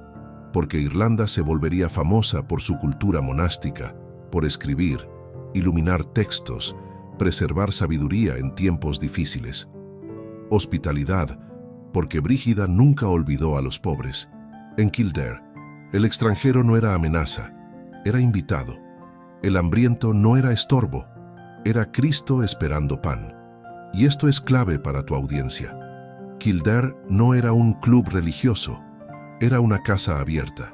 porque Irlanda se volvería famosa por su cultura monástica, por escribir, iluminar textos, preservar sabiduría en tiempos difíciles. Hospitalidad, porque Brígida nunca olvidó a los pobres. En Kildare, el extranjero no era amenaza, era invitado. El hambriento no era estorbo, era Cristo esperando pan. Y esto es clave para tu audiencia. Kildare no era un club religioso, era una casa abierta.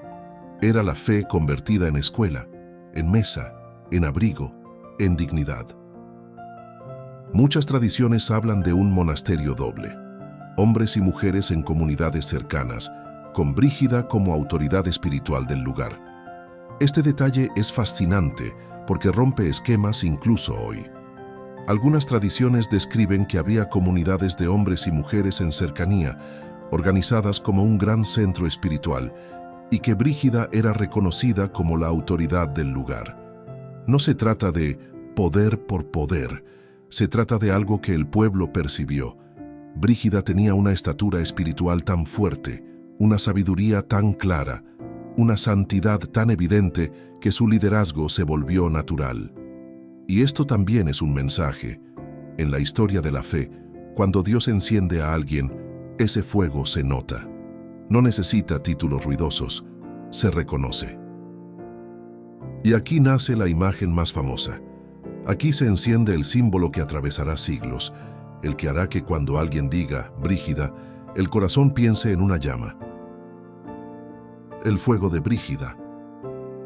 Era la fe convertida en escuela, en mesa, en abrigo, en dignidad. Muchas tradiciones hablan de un monasterio doble. Hombres y mujeres en comunidades cercanas, con Brígida como autoridad espiritual del lugar. Este detalle es fascinante porque rompe esquemas incluso hoy. Algunas tradiciones describen que había comunidades de hombres y mujeres en cercanía, organizadas como un gran centro espiritual, y que Brígida era reconocida como la autoridad del lugar. No se trata de poder por poder, se trata de algo que el pueblo percibió. Brígida tenía una estatura espiritual tan fuerte, una sabiduría tan clara, una santidad tan evidente que su liderazgo se volvió natural. Y esto también es un mensaje. En la historia de la fe, cuando Dios enciende a alguien, ese fuego se nota. No necesita títulos ruidosos, se reconoce. Y aquí nace la imagen más famosa. Aquí se enciende el símbolo que atravesará siglos, el que hará que cuando alguien diga Brígida, el corazón piense en una llama. El fuego de Brígida.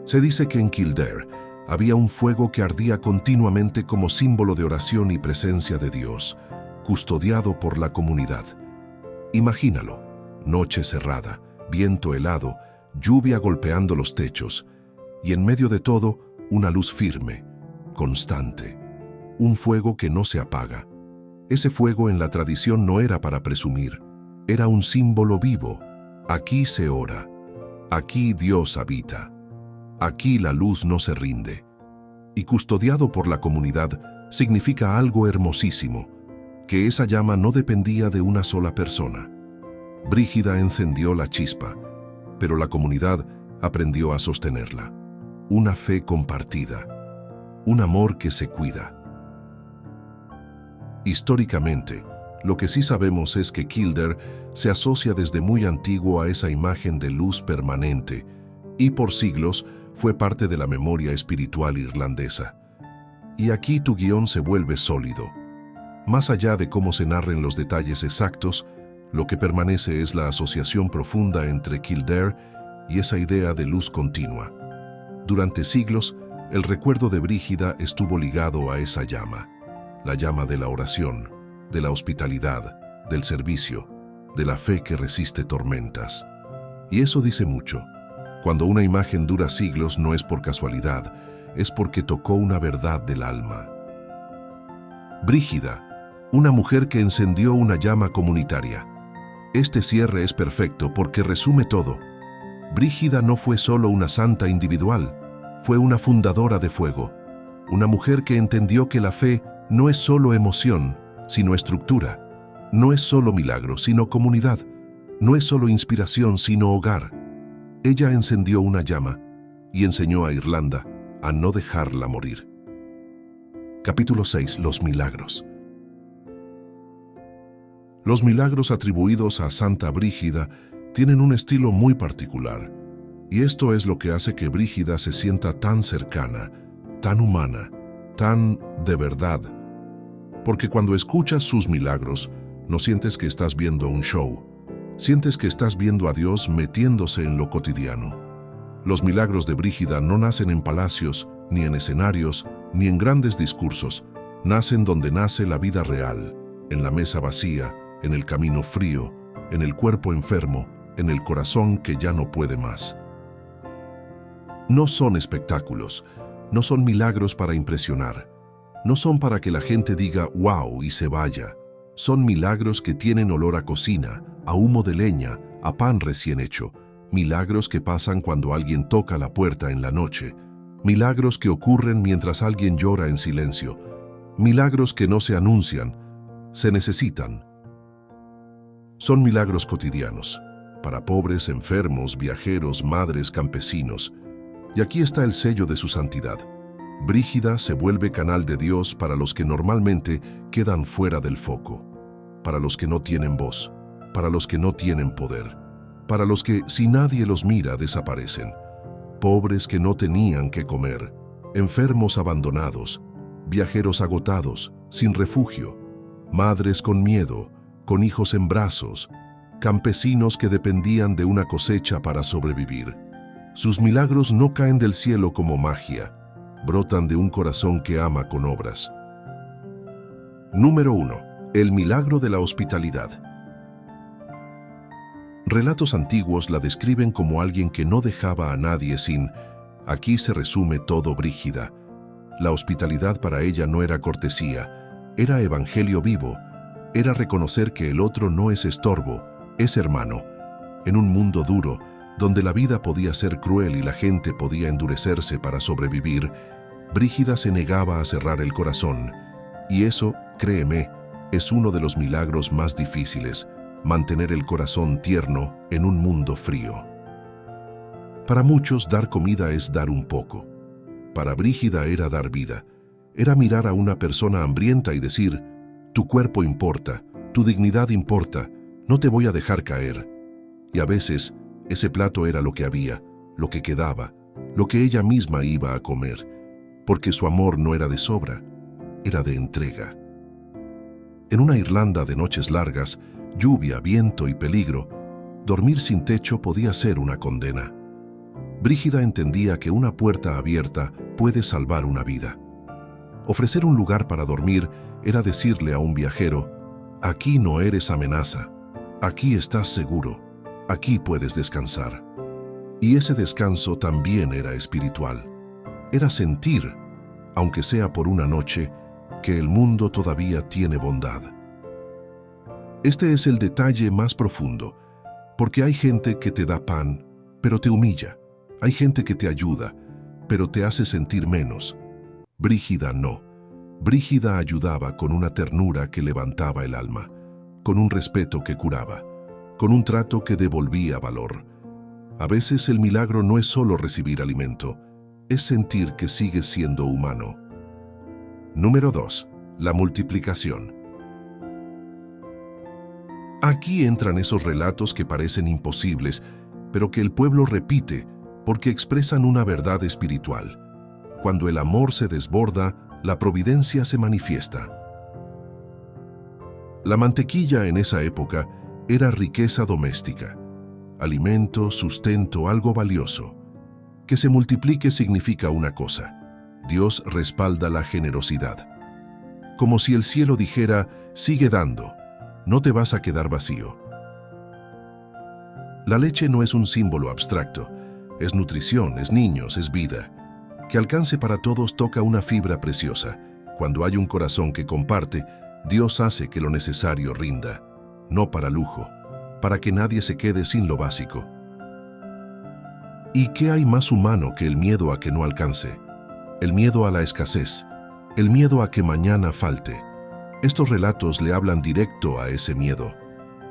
Se dice que en Kildare había un fuego que ardía continuamente como símbolo de oración y presencia de Dios, custodiado por la comunidad. Imagínalo, noche cerrada, viento helado, lluvia golpeando los techos, y en medio de todo, una luz firme, constante, un fuego que no se apaga. Ese fuego en la tradición no era para presumir, era un símbolo vivo. Aquí se ora, aquí Dios habita, aquí la luz no se rinde. Y custodiado por la comunidad significa algo hermosísimo, que esa llama no dependía de una sola persona. Brígida encendió la chispa, pero la comunidad aprendió a sostenerla. Una fe compartida, un amor que se cuida. Históricamente, lo que sí sabemos es que Kildare se asocia desde muy antiguo a esa imagen de luz permanente y por siglos fue parte de la memoria espiritual irlandesa. Y aquí tu guión se vuelve sólido. Más allá de cómo se narren los detalles exactos, lo que permanece es la asociación profunda entre Kildare y esa idea de luz continua. Durante siglos, el recuerdo de Brígida estuvo ligado a esa llama, la llama de la oración, de la hospitalidad, del servicio, de la fe que resiste tormentas. Y eso dice mucho. Cuando una imagen dura siglos no es por casualidad, es porque tocó una verdad del alma. Brígida, una mujer que encendió una llama comunitaria. Este cierre es perfecto porque resume todo. Brígida no fue solo una santa individual, fue una fundadora de fuego, una mujer que entendió que la fe no es solo emoción, sino estructura, no es solo milagro, sino comunidad, no es solo inspiración, sino hogar. Ella encendió una llama y enseñó a Irlanda a no dejarla morir. Capítulo 6. Los milagros. Los milagros atribuidos a Santa Brígida tienen un estilo muy particular, y esto es lo que hace que Brígida se sienta tan cercana, tan humana, tan de verdad. Porque cuando escuchas sus milagros, no sientes que estás viendo un show, sientes que estás viendo a Dios metiéndose en lo cotidiano. Los milagros de Brígida no nacen en palacios, ni en escenarios, ni en grandes discursos. Nacen donde nace la vida real, en la mesa vacía, en el camino frío, en el cuerpo enfermo, en el corazón que ya no puede más. No son espectáculos, no son milagros para impresionar, no son para que la gente diga «wow» y se vaya. Son milagros que tienen olor a cocina, a humo de leña, a pan recién hecho. Milagros que pasan cuando alguien toca la puerta en la noche. Milagros que ocurren mientras alguien llora en silencio. Milagros que no se anuncian, se necesitan. Son milagros cotidianos, para pobres, enfermos, viajeros, madres, campesinos. Y aquí está el sello de su santidad. Brígida se vuelve canal de Dios para los que normalmente quedan fuera del foco, para los que no tienen voz, para los que no tienen poder, para los que, si nadie los mira, desaparecen. Pobres que no tenían que comer, enfermos abandonados, viajeros agotados, sin refugio, madres con miedo, con hijos en brazos, campesinos que dependían de una cosecha para sobrevivir. Sus milagros no caen del cielo como magia, brotan de un corazón que ama con obras. Número 1. El milagro de la hospitalidad. Relatos antiguos la describen como alguien que no dejaba a nadie sin. Aquí se resume todo Brígida. La hospitalidad para ella no era cortesía, era evangelio vivo, era reconocer que el otro no es estorbo, es hermano. En un mundo duro, donde la vida podía ser cruel y la gente podía endurecerse para sobrevivir, Brígida se negaba a cerrar el corazón. Y eso, créeme, es uno de los milagros más difíciles, mantener el corazón tierno en un mundo frío. Para muchos, dar comida es dar un poco. Para Brígida era dar vida. Era mirar a una persona hambrienta y decir, tu cuerpo importa, tu dignidad importa, no te voy a dejar caer. Y a veces, ese plato era lo que había, lo que quedaba, lo que ella misma iba a comer, porque su amor no era de sobra, era de entrega. En una Irlanda de noches largas, lluvia, viento y peligro, dormir sin techo podía ser una condena. Brígida entendía que una puerta abierta puede salvar una vida. Ofrecer un lugar para dormir era decirle a un viajero, aquí no eres amenaza, aquí estás seguro, aquí puedes descansar. Y ese descanso también era espiritual. Era sentir, aunque sea por una noche, que el mundo todavía tiene bondad. Este es el detalle más profundo, porque hay gente que te da pan, pero te humilla. Hay gente que te ayuda, pero te hace sentir menos. Brígida no. Brígida ayudaba con una ternura que levantaba el alma, con un respeto que curaba, con un trato que devolvía valor. A veces el milagro no es solo recibir alimento, es sentir que sigues siendo humano. Número 2. La multiplicación. Aquí entran esos relatos que parecen imposibles, pero que el pueblo repite porque expresan una verdad espiritual. Cuando el amor se desborda, la providencia se manifiesta. La mantequilla en esa época era riqueza doméstica, alimento, sustento, algo valioso. Que se multiplique significa una cosa: Dios respalda la generosidad. Como si el cielo dijera, sigue dando, no te vas a quedar vacío. La leche no es un símbolo abstracto, es nutrición, es niños, es vida. Que alcance para todos toca una fibra preciosa. Cuando hay un corazón que comparte, Dios hace que lo necesario rinda, no para lujo, para que nadie se quede sin lo básico. ¿Y qué hay más humano que el miedo a que no alcance? El miedo a la escasez, el miedo a que mañana falte. Estos relatos le hablan directo a ese miedo.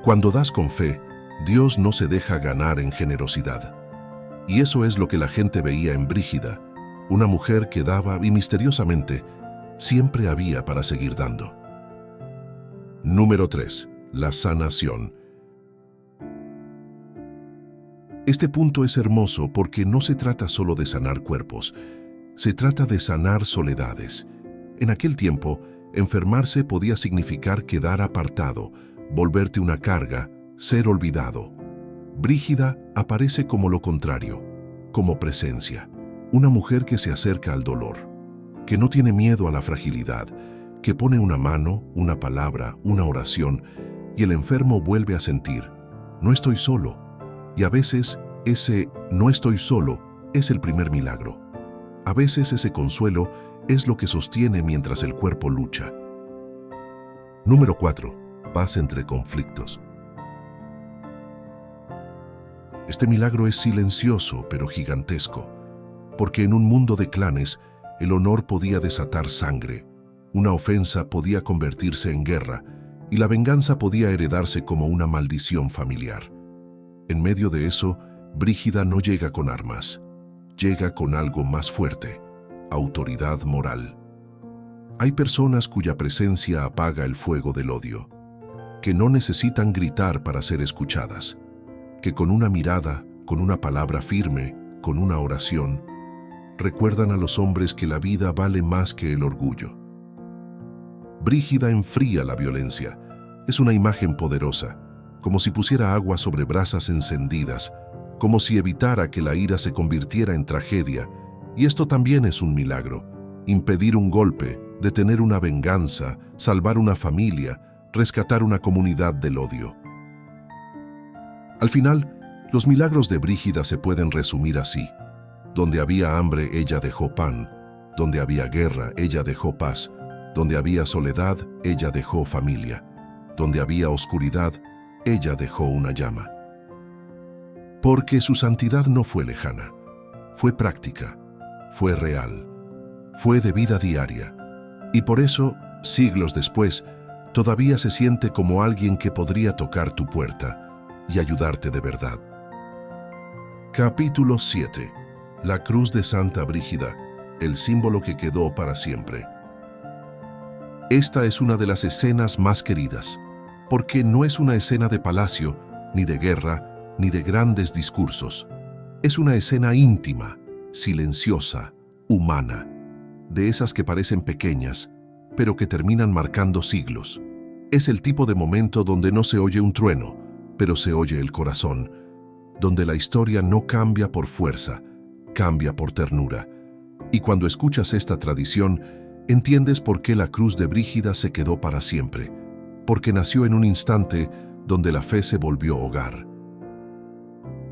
Cuando das con fe, Dios no se deja ganar en generosidad. Y eso es lo que la gente veía en Brígida, una mujer que daba y misteriosamente siempre había para seguir dando. Número 3. La sanación. Este punto es hermoso porque no se trata solo de sanar cuerpos, se trata de sanar soledades. En aquel tiempo, enfermarse podía significar quedar apartado, volverte una carga, ser olvidado. Brígida aparece como lo contrario, como presencia, una mujer que se acerca al dolor, que no tiene miedo a la fragilidad, que pone una mano, una palabra, una oración, y el enfermo vuelve a sentir, no estoy solo. Y a veces ese no estoy solo es el primer milagro. A veces ese consuelo es lo que sostiene mientras el cuerpo lucha. Número 4. Paz entre conflictos. Este milagro es silencioso pero gigantesco, porque en un mundo de clanes, el honor podía desatar sangre, una ofensa podía convertirse en guerra y la venganza podía heredarse como una maldición familiar. En medio de eso, Brígida no llega con armas, llega con algo más fuerte: autoridad moral. Hay personas cuya presencia apaga el fuego del odio, que no necesitan gritar para ser escuchadas, que con una mirada, con una palabra firme, con una oración, recuerdan a los hombres que la vida vale más que el orgullo. Brígida enfría la violencia. Es una imagen poderosa, como si pusiera agua sobre brasas encendidas, como si evitara que la ira se convirtiera en tragedia. Y esto también es un milagro: impedir un golpe, detener una venganza, salvar una familia, rescatar una comunidad del odio. Al final, los milagros de Brígida se pueden resumir así: donde había hambre, ella dejó pan; donde había guerra, ella dejó paz; donde había soledad, ella dejó familia; donde había oscuridad, ella dejó una llama. Porque su santidad no fue lejana, fue práctica, fue real, fue de vida diaria. Y por eso, siglos después, todavía se siente como alguien que podría tocar tu puerta y ayudarte de verdad. Capítulo 7. La cruz de Santa Brígida, el símbolo que quedó para siempre. Esta es una de las escenas más queridas, porque no es una escena de palacio, ni de guerra, ni de grandes discursos. Es una escena íntima, silenciosa, humana, de esas que parecen pequeñas, pero que terminan marcando siglos. Es el tipo de momento donde no se oye un trueno, pero se oye el corazón, donde la historia no cambia por fuerza, cambia por ternura. Y cuando escuchas esta tradición, entiendes por qué la cruz de Brígida se quedó para siempre, porque nació en un instante donde la fe se volvió hogar.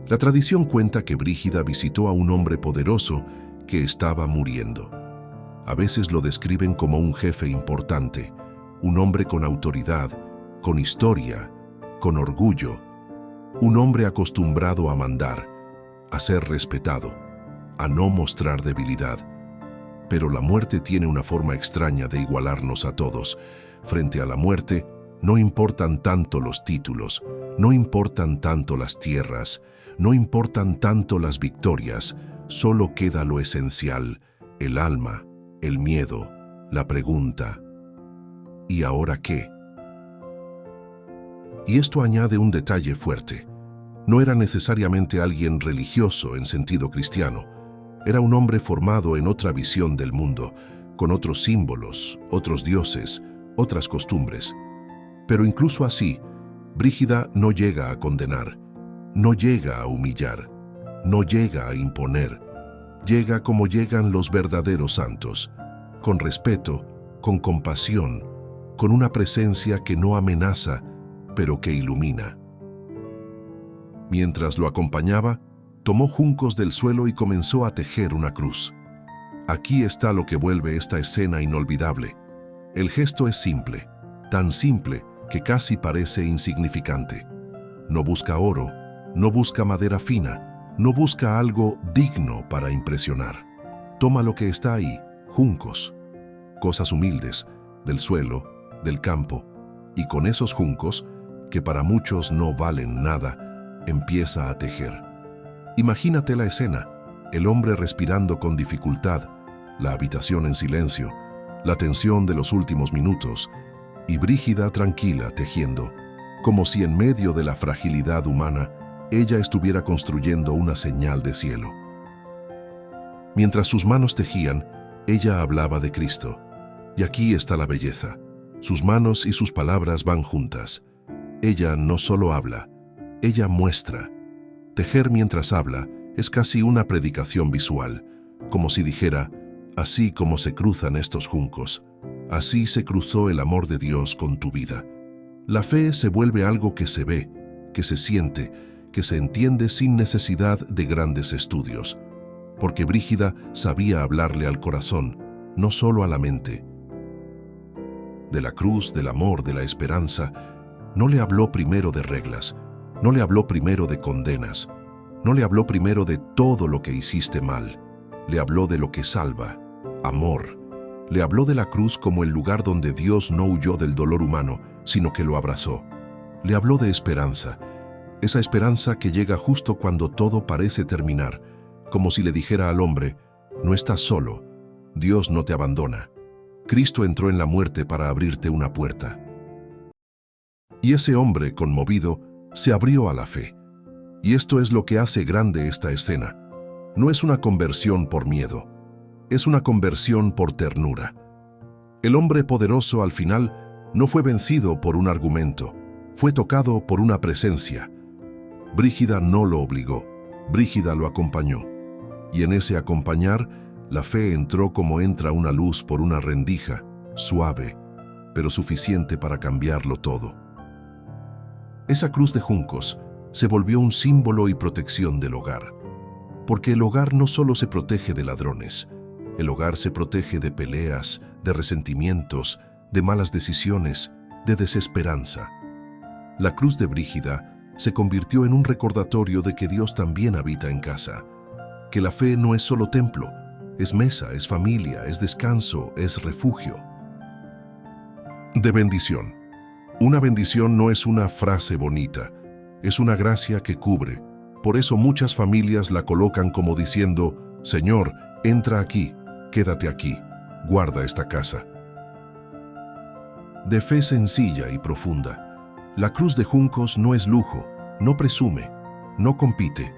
La tradición cuenta que Brígida visitó a un hombre poderoso que estaba muriendo. A veces lo describen como un jefe importante, un hombre con autoridad, con historia, con orgullo, un hombre acostumbrado a mandar, a ser respetado, a no mostrar debilidad. Pero la muerte tiene una forma extraña de igualarnos a todos. Frente a la muerte, no importan tanto los títulos, no importan tanto las tierras, no importan tanto las victorias, solo queda lo esencial: el alma, el miedo, la pregunta: ¿y ahora qué? Y esto añade un detalle fuerte. No era necesariamente alguien religioso en sentido cristiano. Era un hombre formado en otra visión del mundo, con otros símbolos, otros dioses, otras costumbres. Pero incluso así, Brígida no llega a condenar, no llega a humillar, no llega a imponer. Llega como llegan los verdaderos santos, con respeto, con compasión, con una presencia que no amenaza, pero que ilumina. Mientras lo acompañaba, tomó juncos del suelo y comenzó a tejer una cruz. Aquí está lo que vuelve esta escena inolvidable. El gesto es simple, tan simple que casi parece insignificante. No busca oro, no busca madera fina, no busca algo digno para impresionar. Toma lo que está ahí, juncos, cosas humildes, del suelo, del campo, y con esos juncos, que para muchos no valen nada, empieza a tejer. Imagínate la escena, el hombre respirando con dificultad, la habitación en silencio, la tensión de los últimos minutos, y Brígida tranquila tejiendo, como si en medio de la fragilidad humana ella estuviera construyendo una señal de cielo. Mientras sus manos tejían, ella hablaba de Cristo. Y aquí está la belleza. Sus manos y sus palabras van juntas. Ella no solo habla, ella muestra. Tejer mientras habla es casi una predicación visual, como si dijera, así como se cruzan estos juncos, así se cruzó el amor de Dios con tu vida. La fe se vuelve algo que se ve, que se siente, que se entiende sin necesidad de grandes estudios, porque Brígida sabía hablarle al corazón, no solo a la mente. De la cruz, del amor, de la esperanza, no le habló primero de reglas, no le habló primero de condenas, no le habló primero de todo lo que hiciste mal, le habló de lo que salva, amor. Le habló de la cruz como el lugar donde Dios no huyó del dolor humano, sino que lo abrazó. Le habló de esperanza, esa esperanza que llega justo cuando todo parece terminar, como si le dijera al hombre, no estás solo, Dios no te abandona. Cristo entró en la muerte para abrirte una puerta. Y ese hombre, conmovido, se abrió a la fe. Y esto es lo que hace grande esta escena. No es una conversión por miedo, es una conversión por ternura. El hombre poderoso al final no fue vencido por un argumento, fue tocado por una presencia. Brígida no lo obligó, Brígida lo acompañó. Y en ese acompañar, la fe entró como entra una luz por una rendija, suave, pero suficiente para cambiarlo todo. Esa cruz de juncos se volvió un símbolo y protección del hogar. Porque el hogar no solo se protege de ladrones, el hogar se protege de peleas, de resentimientos, de malas decisiones, de desesperanza. La cruz de Brígida se convirtió en un recordatorio de que Dios también habita en casa, que la fe no es solo templo, es mesa, es familia, es descanso, es refugio. De bendición. Una bendición no es una frase bonita, es una gracia que cubre. Por eso muchas familias la colocan como diciendo, Señor, entra aquí, quédate aquí, guarda esta casa. De fe sencilla y profunda. La cruz de juncos no es lujo, no presume, no compite.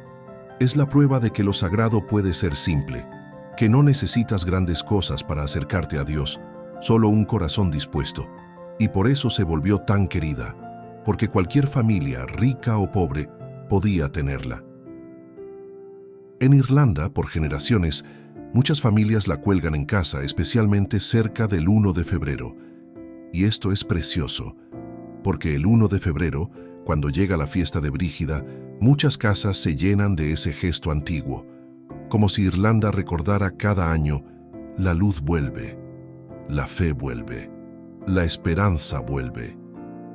Es la prueba de que lo sagrado puede ser simple, que no necesitas grandes cosas para acercarte a Dios, solo un corazón dispuesto. Y por eso se volvió tan querida, porque cualquier familia, rica o pobre, podía tenerla. En Irlanda, por generaciones, muchas familias la cuelgan en casa, especialmente cerca del 1 de febrero. Y esto es precioso, porque el 1 de febrero, cuando llega la fiesta de Brígida, muchas casas se llenan de ese gesto antiguo, como si Irlanda recordara cada año, la luz vuelve, la fe vuelve, la esperanza vuelve.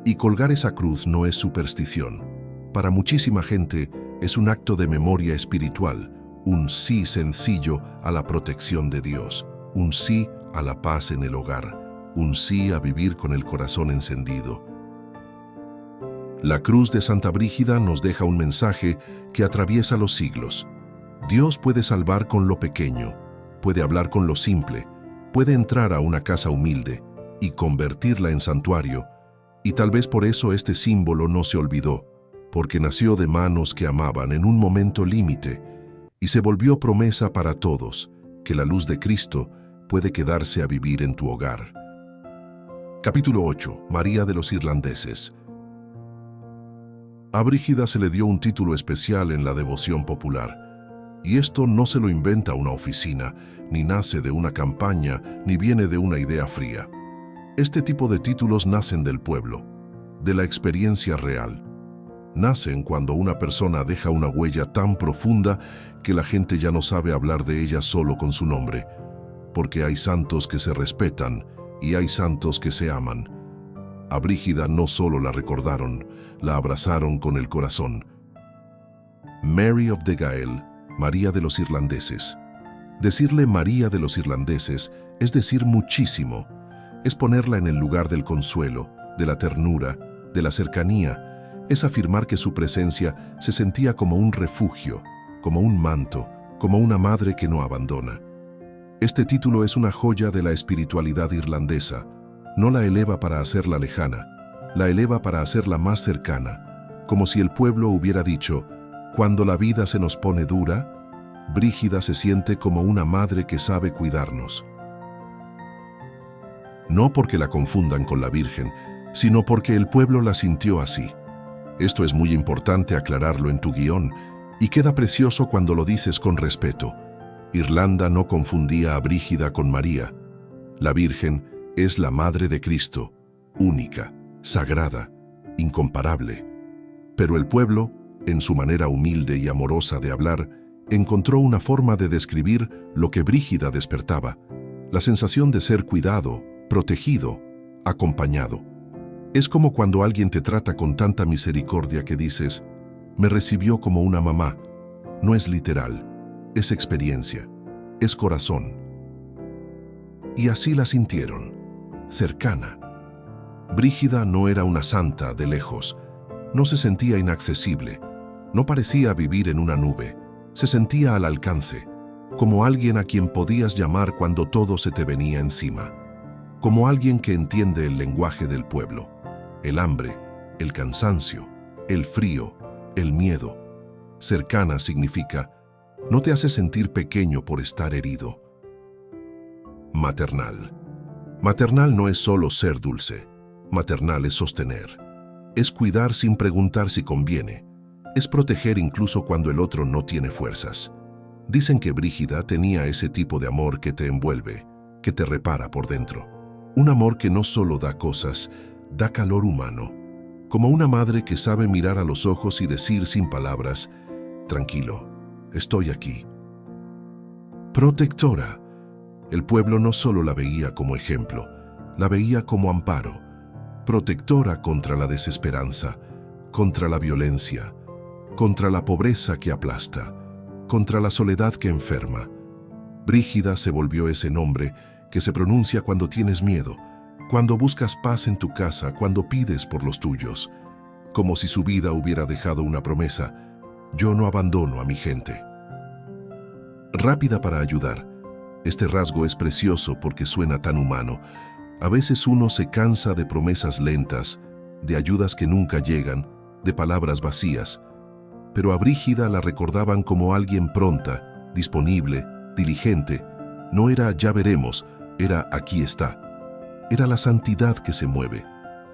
Y colgar esa cruz no es superstición. Para muchísima gente es un acto de memoria espiritual, un sí sencillo a la protección de Dios, un sí a la paz en el hogar, un sí a vivir con el corazón encendido. La cruz de Santa Brígida nos deja un mensaje que atraviesa los siglos. Dios puede salvar con lo pequeño, puede hablar con lo simple, puede entrar a una casa humilde y convertirla en santuario, y tal vez por eso este símbolo no se olvidó, porque nació de manos que amaban en un momento límite y se volvió promesa para todos, que la luz de Cristo puede quedarse a vivir en tu hogar. Capítulo 8. María de los Irlandeses. A Brígida se le dio un título especial en la devoción popular, y esto no se lo inventa una oficina, ni nace de una campaña, ni viene de una idea fría. Este tipo de títulos nacen del pueblo, de la experiencia real. Nacen cuando una persona deja una huella tan profunda que la gente ya no sabe hablar de ella solo con su nombre, porque hay santos que se respetan y hay santos que se aman. A Brígida no solo la recordaron, la abrazaron con el corazón. Mary of the Gael, María de los Irlandeses. Decirle María de los Irlandeses es decir muchísimo. Es ponerla en el lugar del consuelo, de la ternura, de la cercanía. Es afirmar que su presencia se sentía como un refugio, como un manto, como una madre que no abandona. Este título es una joya de la espiritualidad irlandesa. No la eleva para hacerla lejana, la eleva para hacerla más cercana, como si el pueblo hubiera dicho: cuando la vida se nos pone dura, Brígida se siente como una madre que sabe cuidarnos. No porque la confundan con la Virgen, sino porque el pueblo la sintió así. Esto es muy importante aclararlo en tu guión, y queda precioso cuando lo dices con respeto. Irlanda no confundía a Brígida con María. La Virgen es la Madre de Cristo, única, sagrada, incomparable. Pero el pueblo, en su manera humilde y amorosa de hablar, encontró una forma de describir lo que Brígida despertaba, la sensación de ser cuidado, protegido, acompañado. Es como cuando alguien te trata con tanta misericordia que dices: me recibió como una mamá. No es literal, es experiencia, es corazón. Y así la sintieron, cercana. Brígida no era una santa de lejos, no se sentía inaccesible, no parecía vivir en una nube, se sentía al alcance, como alguien a quien podías llamar cuando todo se te venía encima, como alguien que entiende el lenguaje del pueblo, el hambre, el cansancio, el frío, el miedo. Cercana significa: no te hace sentir pequeño por estar herido. Maternal. Maternal no es solo ser dulce, maternal es sostener, es cuidar sin preguntar si conviene, es proteger incluso cuando el otro no tiene fuerzas. Dicen que Brígida tenía ese tipo de amor que te envuelve, que te repara por dentro. Un amor que no solo da cosas, da calor humano, como una madre que sabe mirar a los ojos y decir sin palabras: tranquilo, estoy aquí. Protectora. El pueblo no solo la veía como ejemplo, la veía como amparo, protectora contra la desesperanza, contra la violencia, contra la pobreza que aplasta, contra la soledad que enferma. Brígida se volvió ese nombre que se pronuncia cuando tienes miedo, cuando buscas paz en tu casa, cuando pides por los tuyos, como si su vida hubiera dejado una promesa: yo no abandono a mi gente. Rápida para ayudar. Este rasgo es precioso porque suena tan humano. A veces uno se cansa de promesas lentas, de ayudas que nunca llegan, de palabras vacías. Pero a Brígida la recordaban como alguien pronta, disponible, diligente. No era ya veremos, era aquí está. Era la santidad que se mueve,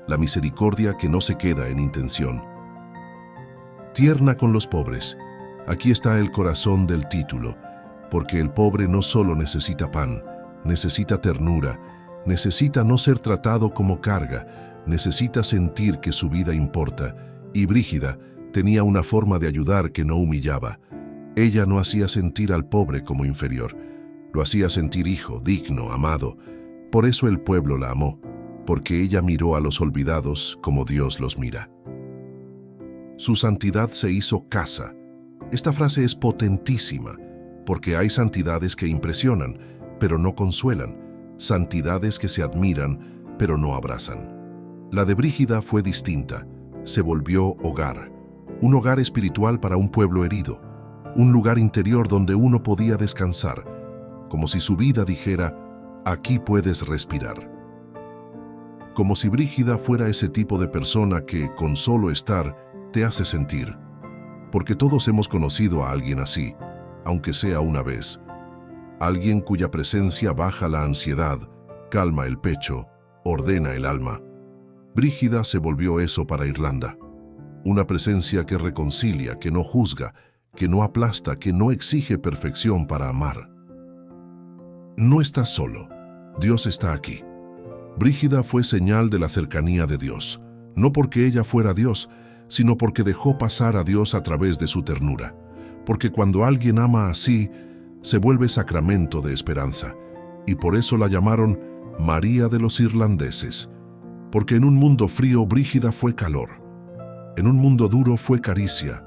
la misericordia que no se queda en intención. Tierna con los pobres. Aquí está el corazón del título, porque el pobre no solo necesita pan, necesita ternura, necesita no ser tratado como carga, necesita sentir que su vida importa, y Brígida tenía una forma de ayudar que no humillaba. Ella no hacía sentir al pobre como inferior, lo hacía sentir hijo, digno, amado. Por eso el pueblo la amó, porque ella miró a los olvidados como Dios los mira. Su santidad se hizo casa. Esta frase es potentísima, porque hay santidades que impresionan, pero no consuelan, santidades que se admiran, pero no abrazan. La de Brígida fue distinta, se volvió hogar, un hogar espiritual para un pueblo herido, un lugar interior donde uno podía descansar, como si su vida dijera: aquí puedes respirar. Como si Brígida fuera ese tipo de persona que, con solo estar, te hace sentir. Porque todos hemos conocido a alguien así, aunque sea una vez. Alguien cuya presencia baja la ansiedad, calma el pecho, ordena el alma. Brígida se volvió eso para Irlanda. Una presencia que reconcilia, que no juzga, que no aplasta, que no exige perfección para amar. No estás solo. Dios está aquí. Brígida fue señal de la cercanía de Dios, no porque ella fuera Dios, sino porque dejó pasar a Dios a través de su ternura. Porque cuando alguien ama así, se vuelve sacramento de esperanza, y por eso la llamaron María de los Irlandeses. Porque en un mundo frío, Brígida fue calor. En un mundo duro fue caricia.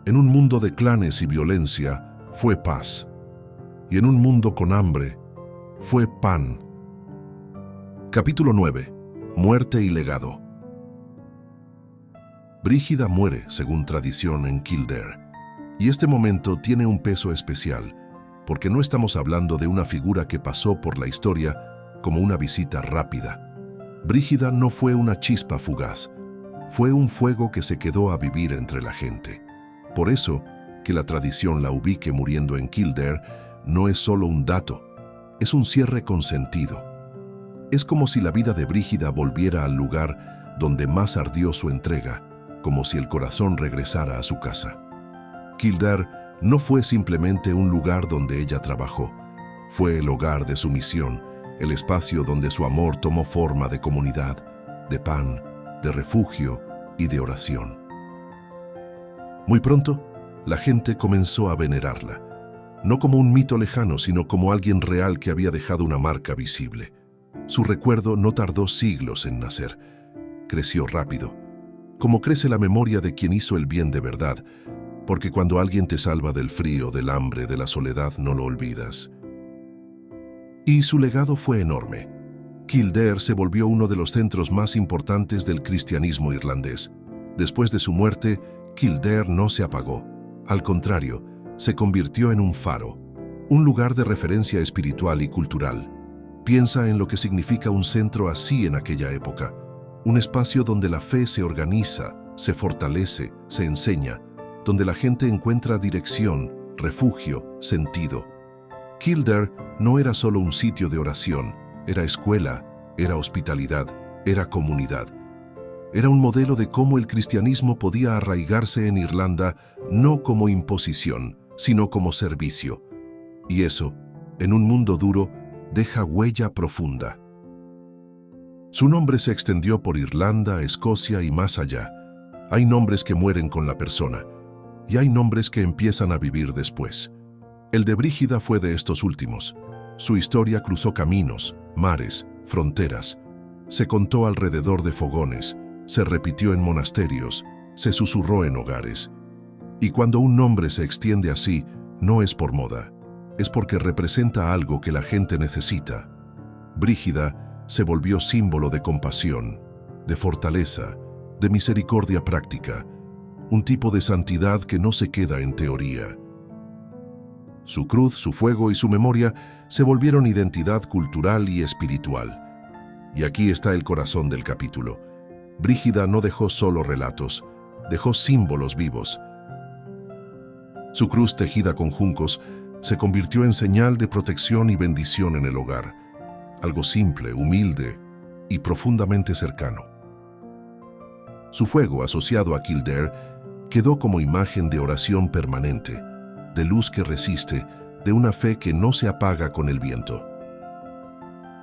En un mundo de clanes y violencia fue paz. Y en un mundo con hambre fue pan. Capítulo 9. Muerte y legado. Brígida muere, según tradición, en Kildare. Y este momento tiene un peso especial, porque no estamos hablando de una figura que pasó por la historia como una visita rápida. Brígida no fue una chispa fugaz, fue un fuego que se quedó a vivir entre la gente. Por eso, que la tradición la ubique muriendo en Kildare no es solo un dato, es un cierre con sentido. Es como si la vida de Brígida volviera al lugar donde más ardió su entrega, como si el corazón regresara a su casa. Kildare no fue simplemente un lugar donde ella trabajó, fue el hogar de su misión, el espacio donde su amor tomó forma de comunidad, de pan, de refugio y de oración. Muy pronto, la gente comenzó a venerarla, no como un mito lejano, sino como alguien real que había dejado una marca visible. Su recuerdo no tardó siglos en nacer, creció rápido, como crece la memoria de quien hizo el bien de verdad, porque cuando alguien te salva del frío, del hambre, de la soledad, no lo olvidas. Y su legado fue enorme. Kildare se volvió uno de los centros más importantes del cristianismo irlandés. Después de su muerte, Kildare no se apagó. Al contrario, se convirtió en un faro, un lugar de referencia espiritual y cultural. Piensa en lo que significa un centro así en aquella época. Un espacio donde la fe se organiza, se fortalece, se enseña, donde la gente encuentra dirección, refugio, sentido. Kildare no era solo un sitio de oración, era escuela, era hospitalidad, era comunidad. Era un modelo de cómo el cristianismo podía arraigarse en Irlanda no como imposición, sino como servicio. Y eso, en un mundo duro, deja huella profunda. Su nombre se extendió por Irlanda, Escocia y más allá. Hay nombres que mueren con la persona, y hay nombres que empiezan a vivir después. El de Brígida fue de estos últimos. Su historia cruzó caminos, mares, fronteras. Se contó alrededor de fogones, se repitió en monasterios, se susurró en hogares. Y cuando un nombre se extiende así, no es por moda, es porque representa algo que la gente necesita. Brígida se volvió símbolo de compasión, de fortaleza, de misericordia práctica, un tipo de santidad que no se queda en teoría. Su cruz, su fuego y su memoria se volvieron identidad cultural y espiritual. Y aquí está el corazón del capítulo. Brígida no dejó solo relatos, dejó símbolos vivos. Su cruz tejida con juncos se convirtió en señal de protección y bendición en el hogar, algo simple, humilde y profundamente cercano. Su fuego, asociado a Kildare, quedó como imagen de oración permanente, de luz que resiste, de una fe que no se apaga con el viento.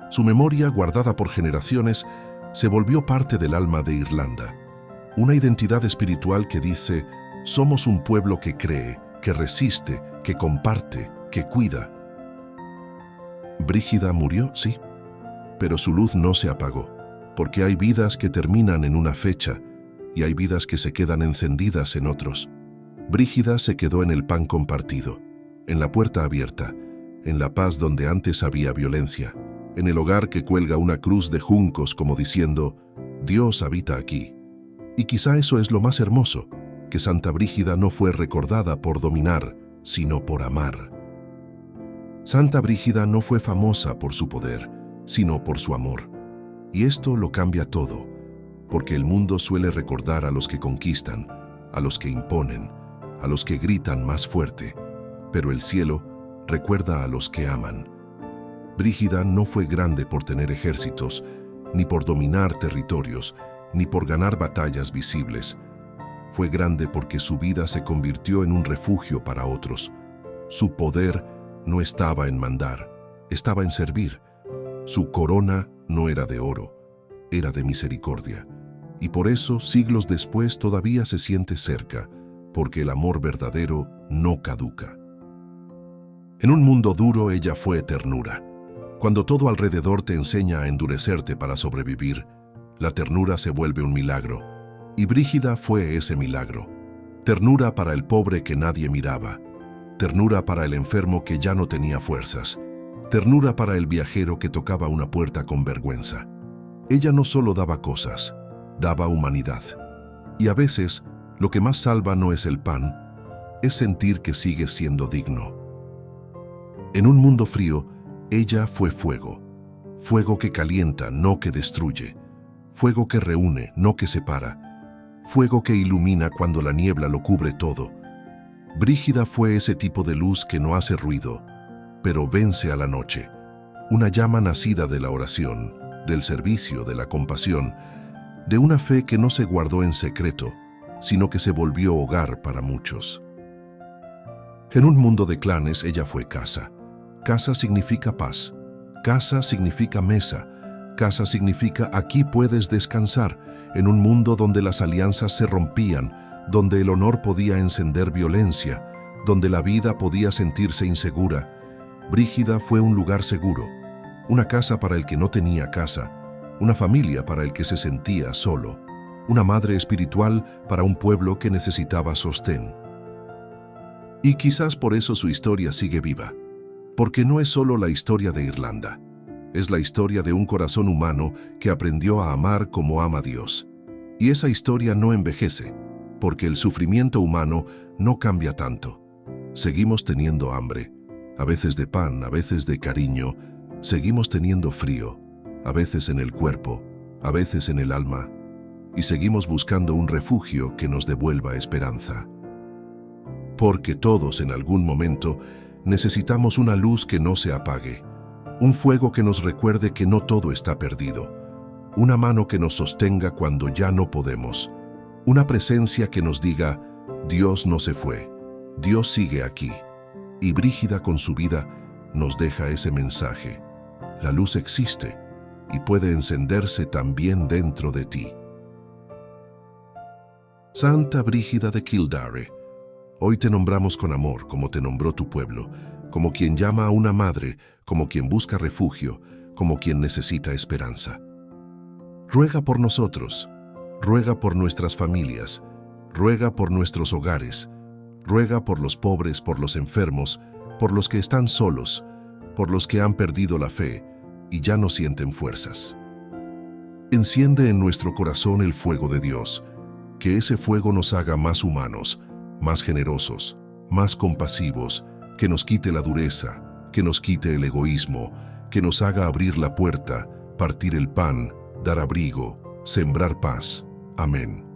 Su memoria, guardada por generaciones, se volvió parte del alma de Irlanda, una identidad espiritual que dice: somos un pueblo que cree, que resiste, que comparte, que cuida. Brígida murió, sí, pero su luz no se apagó, porque hay vidas que terminan en una fecha y hay vidas que se quedan encendidas en otros. Brígida se quedó en el pan compartido, en la puerta abierta, en la paz donde antes había violencia, en el hogar que cuelga una cruz de juncos como diciendo: Dios habita aquí. Y quizá eso es lo más hermoso, que Santa Brígida no fue recordada por dominar, sino por amar. Santa Brígida no fue famosa por su poder, sino por su amor. Y esto lo cambia todo, porque el mundo suele recordar a los que conquistan, a los que imponen, a los que gritan más fuerte, pero el cielo recuerda a los que aman. Brígida no fue grande por tener ejércitos, ni por dominar territorios, ni por ganar batallas visibles. Fue grande porque su vida se convirtió en un refugio para otros. Su poder no estaba en mandar, estaba en servir. Su corona no era de oro, era de misericordia. Y por eso, siglos después, todavía se siente cerca, porque el amor verdadero no caduca. En un mundo duro, ella fue ternura. Cuando todo alrededor te enseña a endurecerte para sobrevivir, la ternura se vuelve un milagro. Y Brígida fue ese milagro. Ternura para el pobre que nadie miraba. Ternura para el enfermo que ya no tenía fuerzas. Ternura para el viajero que tocaba una puerta con vergüenza. Ella no solo daba cosas, daba humanidad. Y a veces, lo que más salva no es el pan, es sentir que sigues siendo digno. En un mundo frío, ella fue fuego. Fuego que calienta, no que destruye. Fuego que reúne, no que separa. Fuego que ilumina cuando la niebla lo cubre todo. Brígida fue ese tipo de luz que no hace ruido, pero vence a la noche. Una llama nacida de la oración, del servicio, de la compasión, de una fe que no se guardó en secreto, sino que se volvió hogar para muchos. En un mundo de clanes, ella fue casa. Casa significa paz. Casa significa mesa. Casa significa aquí puedes descansar, en un mundo donde las alianzas se rompían, donde el honor podía encender violencia, donde la vida podía sentirse insegura. Brígida fue un lugar seguro, una casa para el que no tenía casa, una familia para el que se sentía solo, una madre espiritual para un pueblo que necesitaba sostén. Y quizás por eso su historia sigue viva, porque no es solo la historia de Irlanda, es la historia de un corazón humano que aprendió a amar como ama Dios. Y esa historia no envejece, porque el sufrimiento humano no cambia tanto. Seguimos teniendo hambre, a veces de pan, a veces de cariño, seguimos teniendo frío, a veces en el cuerpo, a veces en el alma, y seguimos buscando un refugio que nos devuelva esperanza. Porque todos en algún momento necesitamos una luz que no se apague, un fuego que nos recuerde que no todo está perdido, una mano que nos sostenga cuando ya no podemos, una presencia que nos diga, Dios no se fue, Dios sigue aquí. Y Brígida con su vida nos deja ese mensaje. La luz existe y puede encenderse también dentro de ti. Santa Brígida de Kildare, hoy te nombramos con amor como te nombró tu pueblo, como quien llama a una madre, como quien busca refugio, como quien necesita esperanza. Ruega por nosotros, ruega por nuestras familias, ruega por nuestros hogares, ruega por los pobres, por los enfermos, por los que están solos, por los que han perdido la fe y ya no sienten fuerzas. Enciende en nuestro corazón el fuego de Dios, que ese fuego nos haga más humanos, más generosos, más compasivos, que nos quite la dureza, que nos quite el egoísmo, que nos haga abrir la puerta, partir el pan, dar abrigo, sembrar paz. Amén.